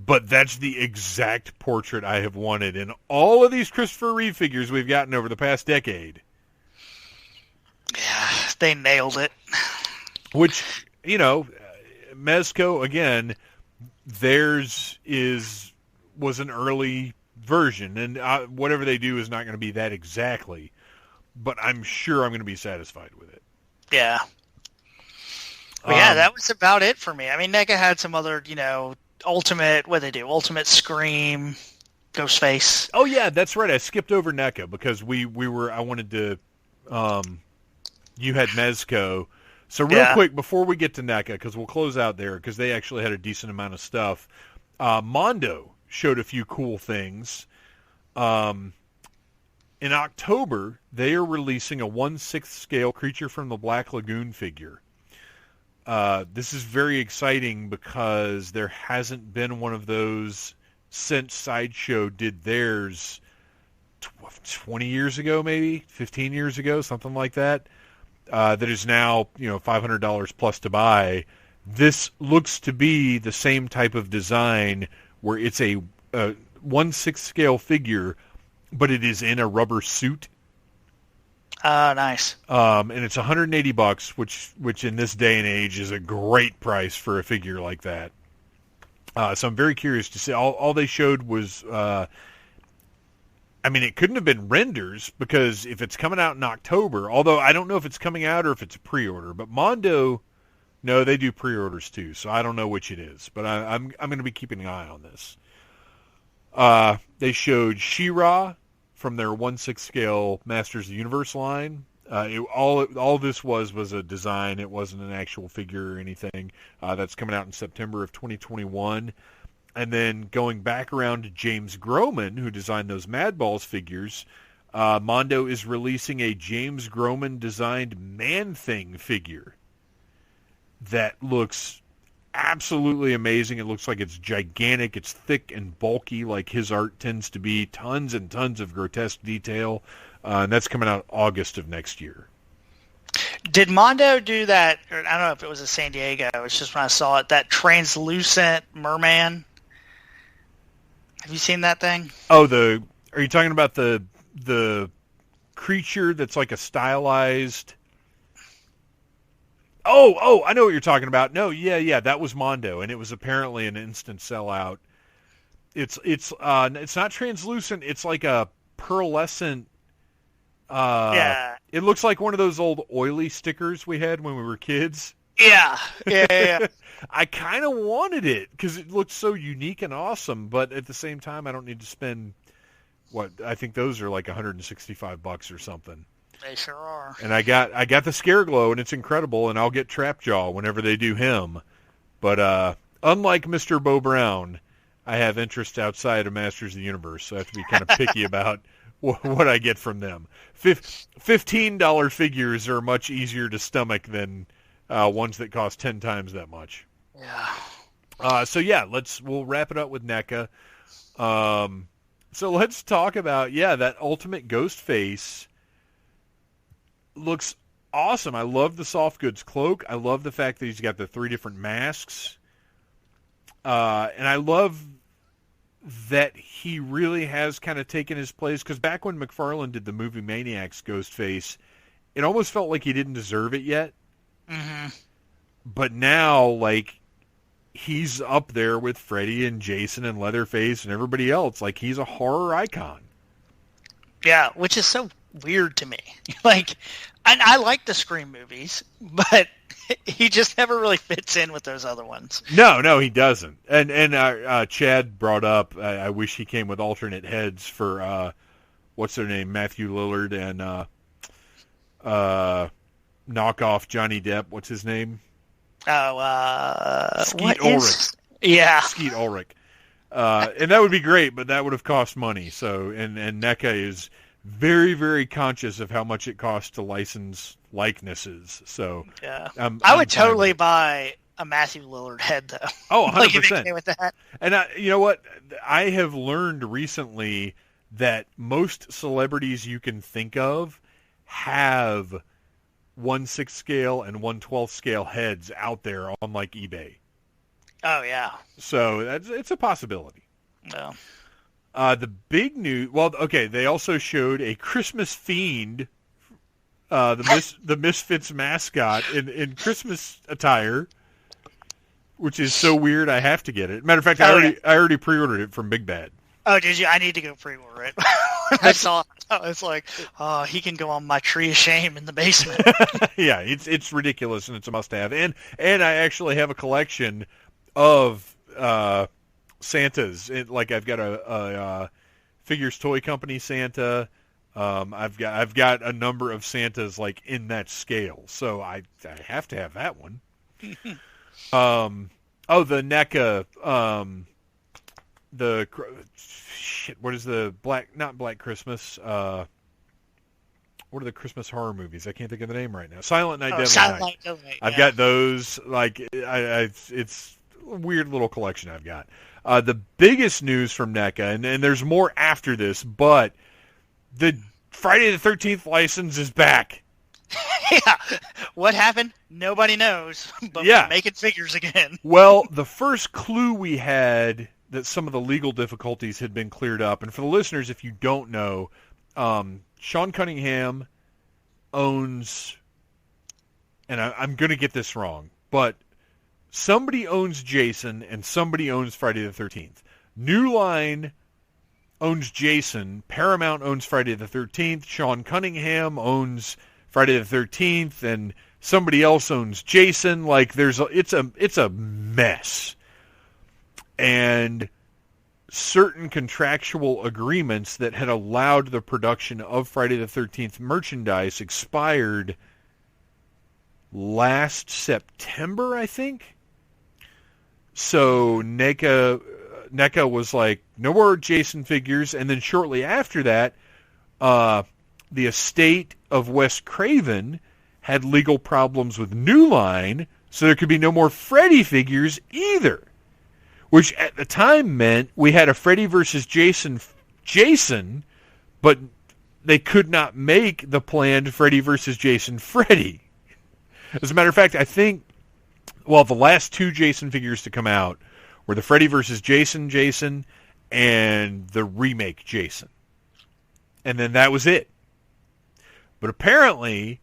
but that's the exact portrait I have wanted in all of these Christopher Reeve figures we've gotten over the past decade. Yeah, they nailed it. Which, Mezco, again, theirs was an early version, and whatever they do is not going to be that exactly, but I'm sure I'm going to be satisfied with it. Yeah. But yeah, that was about it for me. I mean, NECA had some other, Ultimate, what they do? Ultimate Scream, Ghostface. Oh, yeah, that's right. I skipped over NECA because I wanted to, you had Mezco. So real quick, before we get to NECA, because we'll close out there, because they actually had a decent amount of stuff, Mondo showed a few cool things. In October, they are releasing a 1/6 scale Creature from the Black Lagoon figure. This is very exciting because there hasn't been one of those since Sideshow did theirs 20 years ago, maybe 15 years ago, something like that. that is now $500 plus to buy. This looks to be the same type of design where it's a 1/6 scale figure, but it is in a rubber suit. Nice. And it's $180, which in this day and age is a great price for a figure like that. So I'm very curious to see. All they showed was, it couldn't have been renders, because if it's coming out in October, although I don't know if it's coming out or if it's a pre-order, but Mondo, no, they do pre-orders too, so I don't know which it is, but I'm going to be keeping an eye on this. They showed She-Ra from their 1/6 scale Masters of the Universe line. All this was a design. It wasn't an actual figure or anything. That's coming out in September of 2021. And then going back around to James Groman, who designed those Madballs figures, Mondo is releasing a James Groman designed Man-Thing figure that looks absolutely amazing. It looks like it's gigantic. It's thick and bulky like his art tends to be. Tons and tons of grotesque detail. And that's coming out August of next year. Did Mondo do that? Or I don't know if it was in San Diego. It's just when I saw it, that translucent merman. Have you seen that thing? Oh, are you talking about the creature that's like a stylized? Oh, I know what you're talking about. No, yeah, that was Mondo, and it was apparently an instant sellout. It's not translucent. It's like a pearlescent. Yeah. It looks like one of those old oily stickers we had when we were kids. Yeah. I kind of wanted it because it looked so unique and awesome, but at the same time, I don't need to spend I think those are like $165 or something. They sure are. And I got the Scareglow, and it's incredible, and I'll get Trapjaw whenever they do him. But unlike Mr. Bo Brown, I have interest outside of Masters of the Universe, so I have to be kind of picky about what I get from them. $15 figures are much easier to stomach than ones that cost 10 times that much. Yeah. We'll wrap it up with NECA. So let's talk about that Ultimate Ghost Face. Looks awesome. I love the soft goods cloak. I love the fact that he's got the 3 different masks. And I love that he really has kind of taken his place, because back when Mcfarland did the movie Maniacs Ghostface, it almost felt like he didn't deserve it yet. Mm-hmm. But now, he's up there with Freddy and Jason and Leatherface and everybody else. He's a horror icon. Yeah, which is so weird to me. I like the Scream movies, but he just never really fits in with those other ones. No, he doesn't. And Chad brought up, I wish he came with alternate heads for, what's their name, Matthew Lillard and knockoff Johnny Depp. What's his name? Skeet Ulrich. Yeah. Skeet Ulrich. And that would be great, but that would have cost money. So, and NECA is very, very conscious of how much it costs to license likenesses. So, yeah, I would totally buy a Matthew Lillard head, though. Oh, 100%. With that. And you know what? I have learned recently that most celebrities you can think of have 1/6 scale and 1/12 scale heads out there on eBay. Oh yeah. So it's a possibility. No. The big news. Well, okay. They also showed a Christmas Fiend, the Misfits mascot in Christmas attire, which is so weird. I have to get it. Matter of fact, I already pre-ordered it from Big Bad. Oh, did you? I need to go pre-order it. I saw it. I was like, oh, he can go on my tree of shame in the basement. Yeah, it's ridiculous, and it's a must-have. And I actually have a collection of Santas. I've got a Figures Toy Company Santa. I've got a number of Santas in that scale, so I have to have that one. The NECA. What is the not Black Christmas? What are the Christmas horror movies? I can't think of the name right now. Silent Night, Deadly Night. I've got those. It's a weird little collection I've got. The biggest news from NECA, and there's more after this, but the Friday the 13th license is back. Yeah. What happened? Nobody knows. But Yeah. we're making figures again. Well, the first clue we had that some of the legal difficulties had been cleared up, and for the listeners, if you don't know, Sean Cunningham owns, and I'm going to get this wrong, but somebody owns Jason and somebody owns Friday the 13th. New Line owns Jason. Paramount owns Friday the 13th. Sean Cunningham owns Friday the 13th, and somebody else owns Jason. Like it's a mess. And certain contractual agreements that had allowed the production of Friday the 13th merchandise expired last September, I think. So Neca was like, no more Jason figures. And then shortly after that, the estate of Wes Craven had legal problems with New Line, so there could be no more Freddy figures either. Which at the time meant we had a Freddy versus Jason, but they could not make the planned Freddy versus Jason Freddy. As a matter of fact, I think, well, the last two Jason figures to come out were the Freddy versus Jason, and the remake Jason. And then that was it. But apparently,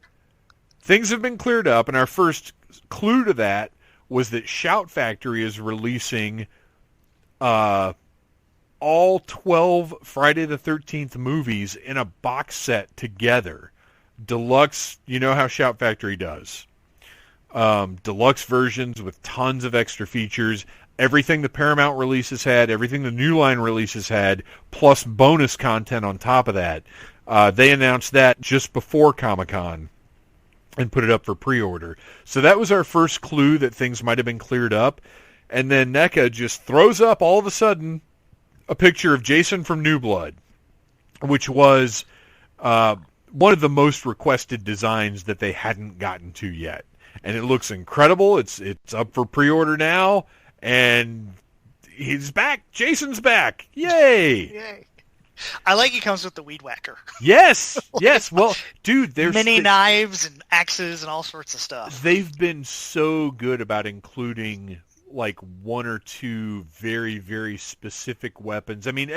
things have been cleared up, and our first clue to that was that Shout Factory is releasing all 12 Friday the 13th movies in a box set together. Deluxe, you know how Shout Factory does. Deluxe versions with tons of extra features. Everything the Paramount releases had, everything the New Line releases had, plus bonus content on top of that. They announced that just before Comic-Con and put it up for pre-order. So that was our first clue that things might have been cleared up. And then NECA just throws up all of a sudden a picture of Jason from New Blood, which was one of the most requested designs that they hadn't gotten to yet. And it looks incredible. It's up for pre-order now, and he's back. Jason's back. Yay! Yay. I like he comes with the weed whacker. Yes, yes. Well, dude, there's mini knives and axes and all sorts of stuff. They've been so good about including like one or two very, very specific weapons. I mean,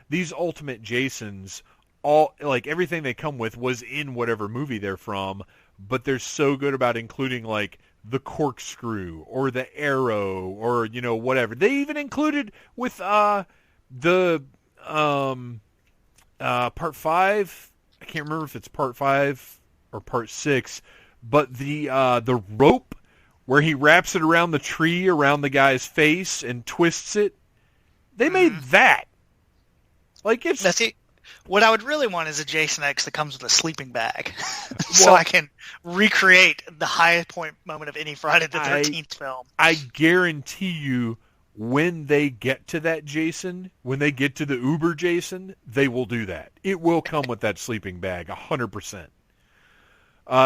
these Ultimate Jasons, all like everything they come with was in whatever movie they're from, but they're so good about including like the corkscrew or the arrow or whatever. They even included with the part 5, I can't remember if it's part 5 or part 6, but the rope where he wraps it around the tree around the guy's face and twists it, they made that. Like that's it. What I would really want is a Jason X that comes with a sleeping bag, so I can recreate the high point moment of any Friday the 13th film. I guarantee you, when they get to that Jason, when they get to the Uber Jason, they will do that. It will come with that sleeping bag, 100%.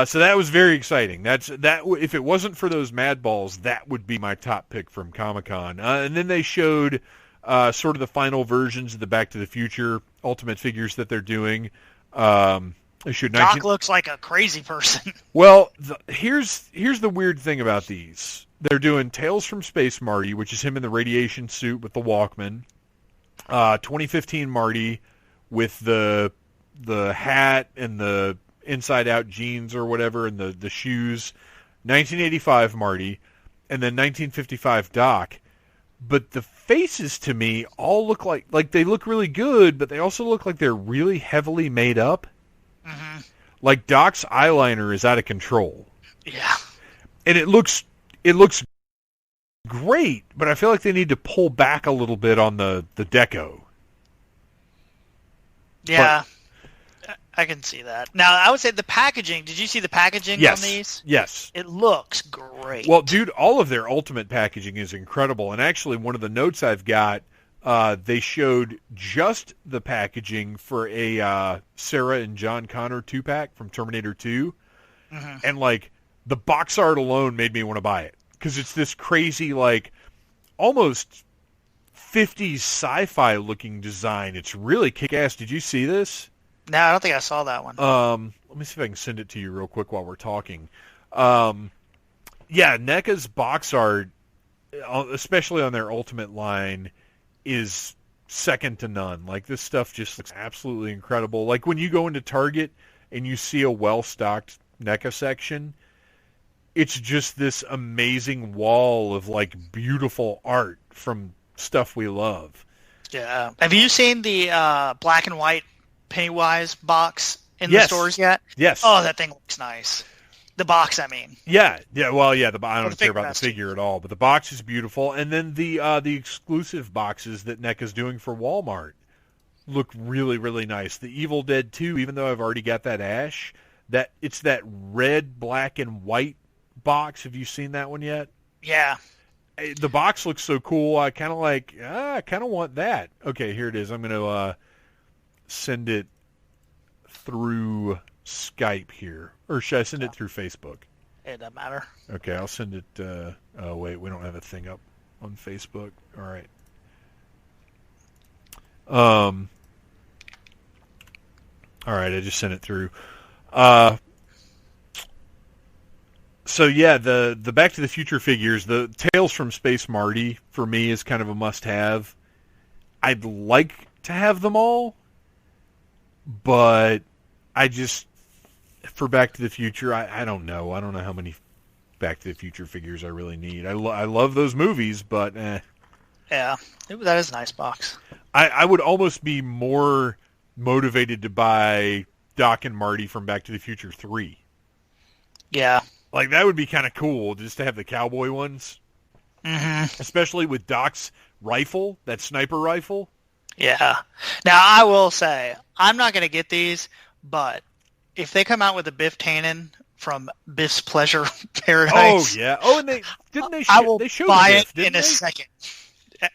So that was very exciting. That if it wasn't for those Madballs, that would be my top pick from Comic-Con. And then they showed sort of the final versions of the Back to the Future Ultimate figures that they're doing. They showed Doc looks like a crazy person. Well, here's the weird thing about these. They're doing Tales from Space Marty, which is him in the radiation suit with the Walkman. 2015 Marty with the hat and the inside-out jeans or whatever and the shoes. 1985 Marty. And then 1955 Doc. But the faces to me all look like they look really good, but they also look like they're really heavily made up. Mm-hmm. Like Doc's eyeliner is out of control. Yeah. And it looks great, but I feel like they need to pull back a little bit on the deco. Yeah. I can see that. Now, I would say the packaging. Did you see the packaging on these? Yes. It looks great. Well, dude, all of their Ultimate packaging is incredible. And actually, one of the notes I've got, they showed just the packaging for a Sarah and John Connor 2-pack from Terminator 2. Mm-hmm. And, like, the box art alone made me want to buy it. Because it's this crazy, like, almost 50s sci-fi looking design. It's really kick-ass. Did you see this? No, I don't think I saw that one. Let let me see if I can send it to you real quick while we're talking. Yeah, NECA's box art, especially on their Ultimate line, is second to none. Like, this stuff just looks absolutely incredible. Like, when you go into Target and you see a well-stocked NECA section, it's just this amazing wall of, like, beautiful art from stuff we love. Yeah. Have you seen the black and white Pennywise box in the stores yet? Yes. Oh, that thing looks nice. The box, I mean. Yeah. Well, yeah. I don't care about the figure figure at all, but the box is beautiful. And then the exclusive boxes that NECA's doing for Walmart look really, really nice. The Evil Dead 2, even though I've already got that Ash, it's that red, black, and white box. Have you seen that one yet? Yeah. The box looks so cool. I kind of want that. Okay, here it is. I'm going to send it through Skype here. Or should I send it through Facebook? It doesn't matter. Okay, I'll send it. Oh, wait, we don't have a thing up on Facebook. All right. All right, I just sent it through. So yeah, the Back to the Future figures, the Tales from Space Marty for me is kind of a must-have. I'd like to have them all, but for Back to the Future, I don't know. I don't know how many Back to the Future figures I really need. I love those movies, but Yeah, that is a nice box. I would almost be more motivated to buy Doc and Marty from Back to the Future 3. Yeah. Like, that would be kind of cool, just to have the cowboy ones. Mm-hmm. Especially with Doc's rifle, that sniper rifle. Yeah. Now, I will say, I'm not going to get these, but if they come out with a Biff Tannen from Biff's Pleasure Paradise... Oh, yeah. Oh, and they I will buy Biff, it in a they? second.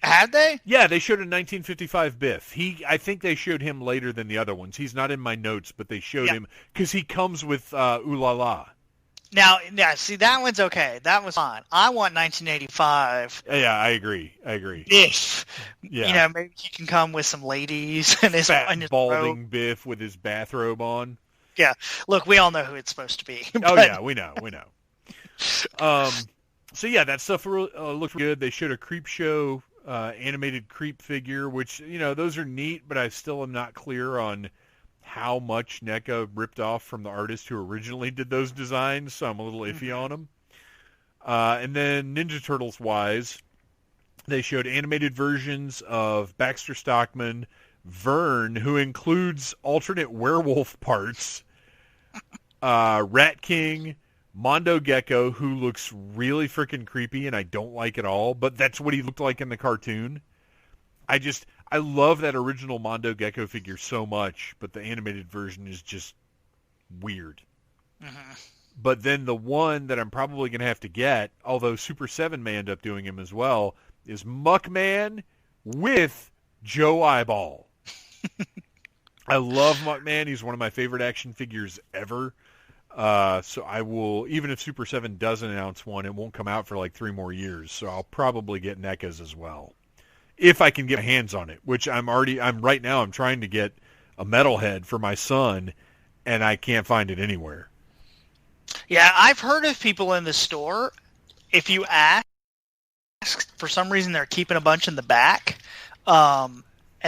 Had they? Yeah, they showed a 1955 Biff. I think they showed him later than the other ones. He's not in my notes, but they showed him, because he comes with Ooh La La. Now, see, that one's okay. That was fine. I want 1985. Yeah, I agree. Biff. Yeah. Maybe he can come with some ladies and his balding robe. Biff with his bathrobe on. Yeah. Look, we all know who it's supposed to be. Oh, yeah, we know. So, yeah, that stuff looked good. They showed a Creep Show animated creep figure, which, those are neat, but I still am not clear on how much NECA ripped off from the artist who originally did those designs, so I'm a little iffy on them. And then Ninja Turtles-wise, they showed animated versions of Baxter Stockman, Vern, who includes alternate werewolf parts, Rat King, Mondo Gecko, who looks really freaking creepy, and I don't like it all, but that's what he looked like in the cartoon. I love that original Mondo Gecko figure so much, but the animated version is just weird. Mm-hmm. But then the one that I'm probably going to have to get, although Super 7 may end up doing him as well, is Muckman with Joe Eyeball. I love Muckman. He's one of my favorite action figures ever. So I will, even if Super 7 doesn't announce one, it won't come out for like 3 more years. So I'll probably get NECA's as well, if I can get my hands on it. Which I'm right now. I'm trying to get a Metalhead for my son, and I can't find it anywhere. Yeah, I've heard of people in the store. If you ask, for some reason they're keeping a bunch in the back, and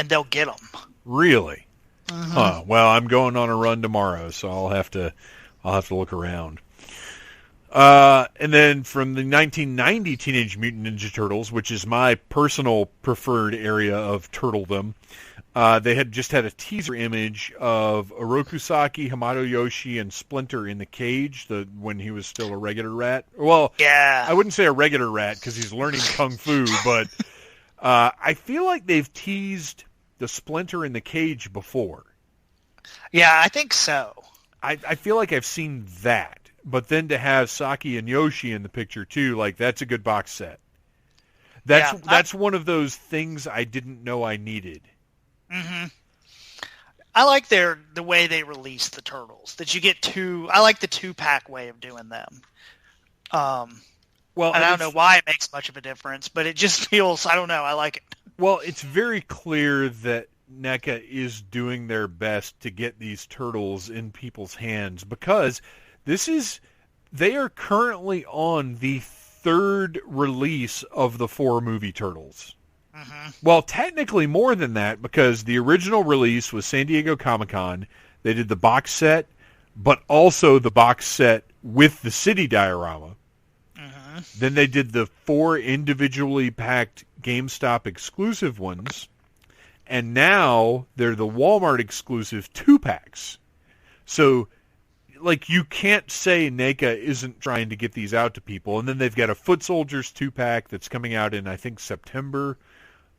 they'll get them. Really? Mm-hmm. Huh. Well, I'm going on a run tomorrow, so I'll have to look around. And then from the 1990 Teenage Mutant Ninja Turtles, which is my personal preferred area of turtledom, they had just had a teaser image of Orokusaki, Hamato Yoshi, and Splinter in the cage when he was still a regular rat. Well, yeah. I wouldn't say a regular rat because he's learning kung fu, but I feel like they've teased the Splinter in the cage before. Yeah, I think so. I feel like I've seen that. But then to have Saki and Yoshi in the picture too, like, that's a good box set. That's one of those things I didn't know I needed. Mm-hmm. I like the way they release the turtles. That you get I like the 2-pack way of doing them. Well, and I don't know why it makes much of a difference, but it just feels, I don't know, I like it. Well, it's very clear that NECA is doing their best to get these turtles in people's hands, because they are currently on the third release of the 4 movie Turtles. Mm-hmm. Well, technically more than that, because the original release was San Diego Comic-Con. They did the box set, but also the box set with the city diorama. Mm-hmm. Then they did the 4 individually packed GameStop exclusive ones. And now they're the Walmart exclusive 2-packs. So, like, you can't say NECA isn't trying to get these out to people. And then they've got a Foot Soldiers 2-pack that's coming out in, I think, September.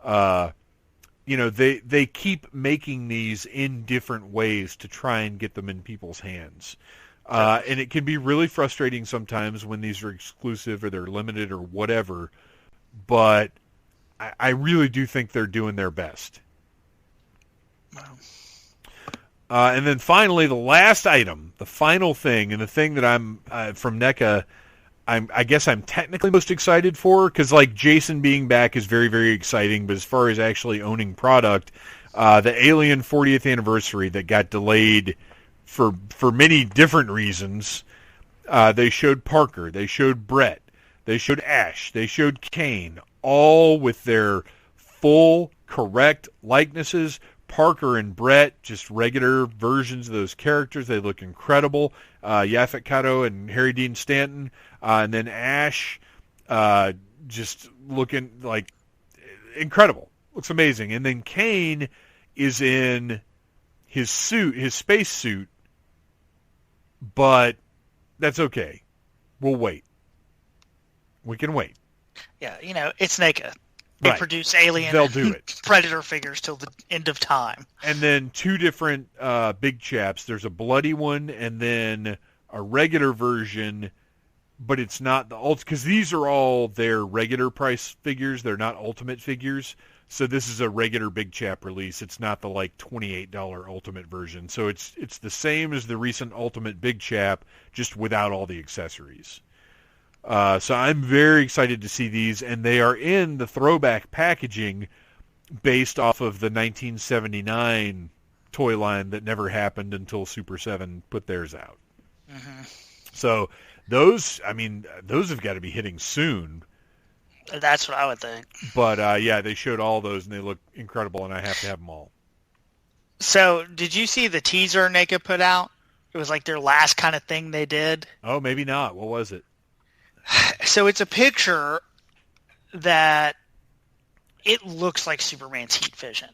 They keep making these in different ways to try and get them in people's hands. And it can be really frustrating sometimes when these are exclusive or they're limited or whatever. But I really do think they're doing their best. Wow. And then finally, the last item, the final thing, and the thing that I'm from NECA, I guess I'm technically most excited for, because like Jason being back is very, very exciting. But as far as actually owning product, the Alien 40th anniversary that got delayed for many different reasons, they showed Parker, they showed Brett, they showed Ash, they showed Kane, all with their full correct likenesses. Parker and Brett, just regular versions of those characters. They look incredible. Yaphet Kotto and Harry Dean Stanton. And then Ash, just looking like incredible. Looks amazing. And then Kane is in his suit, his space suit. But that's okay. We'll wait. We can wait. Yeah, it's NECA. They produce Alien They'll do it. Predator figures till the end of time. And then 2 different big chaps. There's a bloody one and then a regular version, but it's not the ultimate, because these are all their regular price figures. They're not ultimate figures. So this is a regular big chap release. It's not the like $28 ultimate version. So it's the same as the recent ultimate big chap, just without all the accessories. So I'm very excited to see these, and they are in the throwback packaging based off of the 1979 toy line that never happened until Super 7 put theirs out. Mm-hmm. So those have got to be hitting soon. That's what I would think. But they showed all those, and they look incredible, and I have to have them all. So did you see the teaser NECA put out? It was like their last kind of thing they did. Oh, maybe not. What was it? So it's a picture that it looks like Superman's heat vision.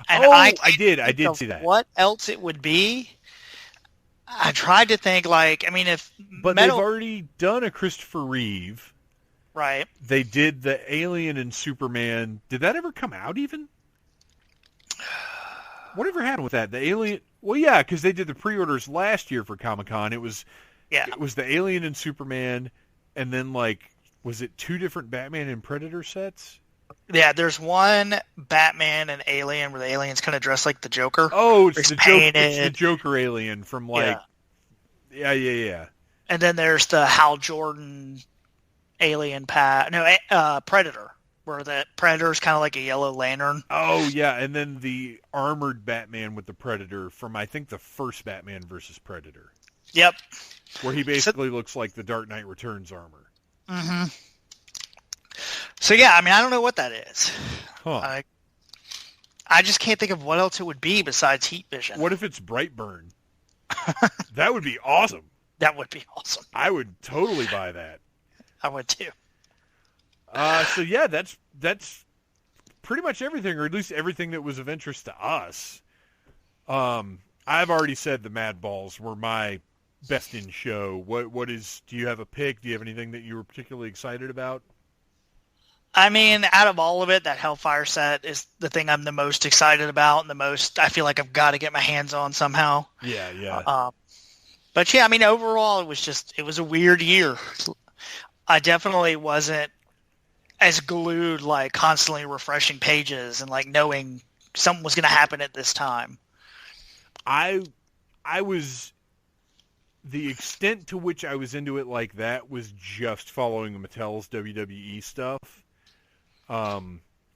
And I did see that. What else it would be? I tried to think But they've already done a Christopher Reeve. Right. They did the Alien and Superman. Did that ever come out even? Whatever happened with that? The Alien. Well, yeah, because they did the pre-orders last year for Comic-Con. It was the Alien and Superman. And then, was it 2 different Batman and Predator sets? Yeah, there's one Batman and Alien where the alien's kind of dressed like the Joker. Oh, it's the Joker alien from, Yeah. And then there's the Hal Jordan alien Predator, where the Predator's kind of like a Yellow Lantern. Oh, yeah, and then the armored Batman with the Predator from, I think, the first Batman versus Predator. Yep. Where he basically looks like the Dark Knight Returns armor. Mm-hmm. So, yeah, I don't know what that is. Huh. I just can't think of what else it would be besides heat vision. What if it's Brightburn? That would be awesome. That would be awesome. I would totally buy that. I would, too. So, yeah, that's pretty much everything, or at least everything that was of interest to us. I've already said the Madballs were my best in show. Do you have a pick? Do you have anything that you were particularly excited about? Out of all of it, that Hellfire set is the thing I'm the most excited about and the most I feel like I've got to get my hands on somehow. Yeah. But yeah, overall it was a weird year. I definitely wasn't as glued, constantly refreshing pages and knowing something was going to happen at this time. I was, the extent to which I was into it like that was just following Mattel's WWE stuff.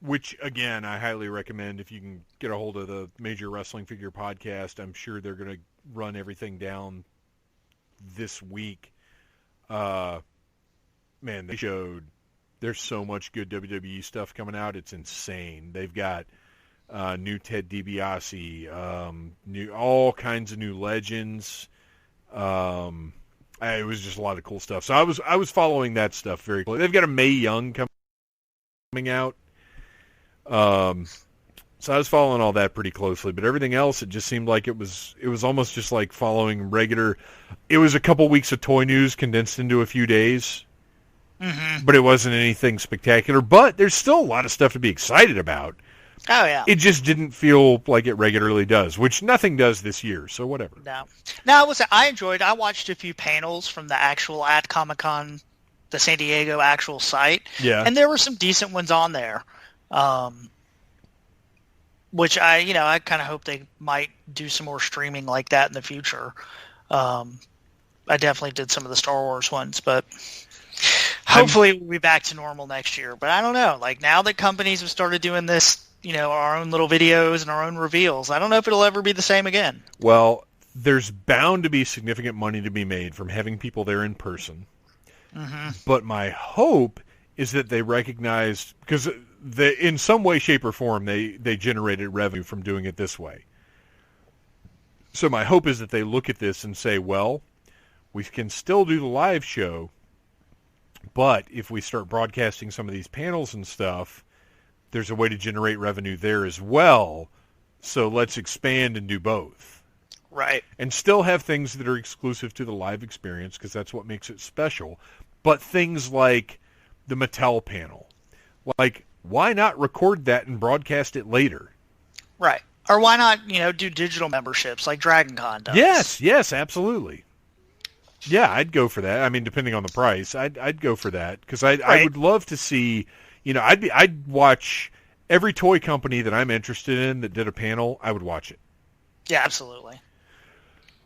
which, again, I highly recommend if you can get a hold of the Major Wrestling Figure podcast. I'm sure they're going to run everything down this week. Man, they showed there's so much good WWE stuff coming out. It's insane. They've got new Ted DiBiase, all kinds of new legends. It was just a lot of cool stuff. So I was following that stuff very closely. They've got a Mae Young coming out. So I was following all that pretty closely, but everything else, it just seemed like it was almost just like following regular. It was a couple weeks of toy news condensed into a few days, but it wasn't anything spectacular. But there's still a lot of stuff to be excited about. Oh, yeah. It just didn't feel like it regularly does, which nothing does this year, so whatever. No, I watched a few panels from the actual at Comic-Con, the San Diego actual site. Yeah. And there were some decent ones on there. Which I kind of hope they might do some more streaming like that in the future. I definitely did some of the Star Wars ones, but hopefully we'll be back to normal next year. But I don't know. Like, now that companies have started doing this, our own little videos and our own reveals, I don't know if it'll ever be the same again. Well, there's bound to be significant money to be made from having people there in person. But my hope is that they recognize, because in some way, shape, or form, they generated revenue from doing it this way. So my hope is that they look at this and say, well, we can still do the live show, but if we start broadcasting some of these panels and stuff, there's a way to generate revenue there as well. So let's expand and do both. Right. And still have things that are exclusive to the live experience, because that's what makes it special. But things like the Mattel panel, like, why not record that and broadcast it later? Right. Or why not, do digital memberships like Dragon Con Yes, does? absolutely. Yeah, I'd go for that. I mean, depending on the price, I'd go for that, because I would love to see, I'd watch every toy company that I'm interested in that did a panel. I would watch it. Yeah, absolutely.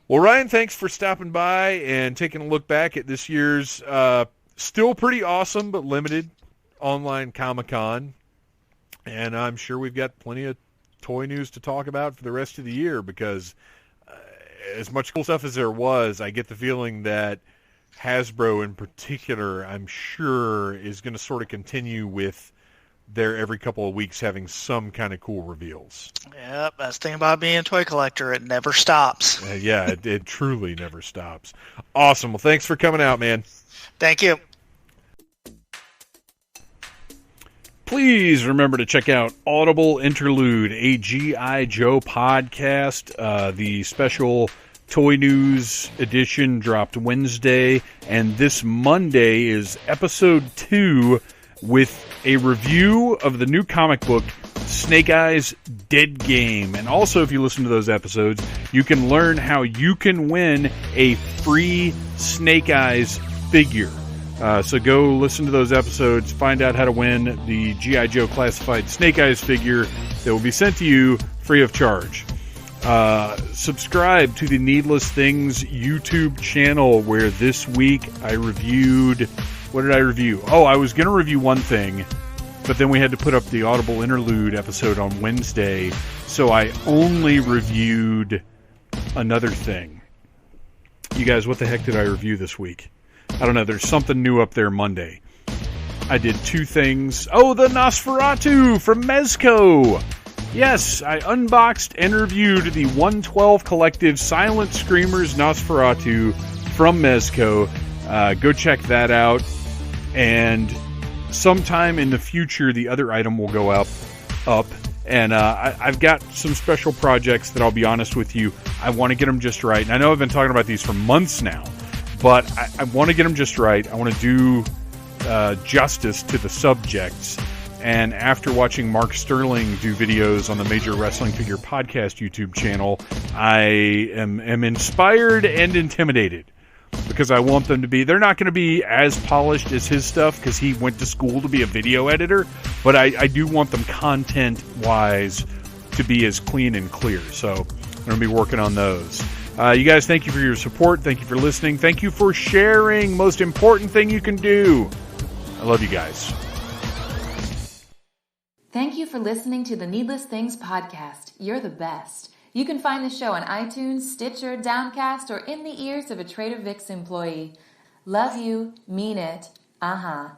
Well, Ryan, thanks for stopping by and taking a look back at this year's still pretty awesome but limited online Comic-Con. And I'm sure we've got plenty of toy news to talk about for the rest of the year, because as much cool stuff as there was, I get the feeling that Hasbro in particular, I'm sure, is going to sort of continue with their every couple of weeks having some kind of cool reveals. Yep, that's the thing about being a toy collector. It never stops. It truly never stops. Awesome. Well, thanks for coming out, man. Thank you. Please remember to check out Audible Interlude, a G.I. Joe podcast. The special Toy News edition dropped Wednesday, and this Monday is episode 2 with a review of the new comic book, Snake Eyes Dead Game. And also, if you listen to those episodes, you can learn how you can win a free Snake Eyes figure. So go listen to those episodes, find out how to win the G.I. Joe classified Snake Eyes figure that will be sent to you free of charge. Subscribe to the Needless Things YouTube channel, where this week I reviewed... What did I review? Oh, I was going to review one thing, but then we had to put up the Audible Interlude episode on Wednesday, so I only reviewed another thing. You guys, what the heck did I review this week? I don't know. There's something new up there Monday. I did 2 things. Oh, the Nosferatu from Mezco. Yes, I unboxed and reviewed the 112 Collective Silent Screamers Nosferatu from Mezco. Go check that out. And sometime in the future, the other item will go up. And I've got some special projects that I'll be honest with you, I want to get them just right. And I know I've been talking about these for months now, but I want to get them just right. I want to do justice to the subjects. And after watching Mark Sterling do videos on the Major Wrestling Figure Podcast YouTube channel, I am inspired and intimidated. Because I want them to be... They're not going to be as polished as his stuff, because he went to school to be a video editor. But I do want them content-wise to be as clean and clear. So I'm going to be working on those. You guys, thank you for your support. Thank you for listening. Thank you for sharing. Most important thing you can do. I love you guys. Thank you for listening to the Needless Things podcast. You're the best. You can find the show on iTunes, Stitcher, Downcast, or in the ears of a Trader Vic's employee. Love you, mean it. Uh-huh.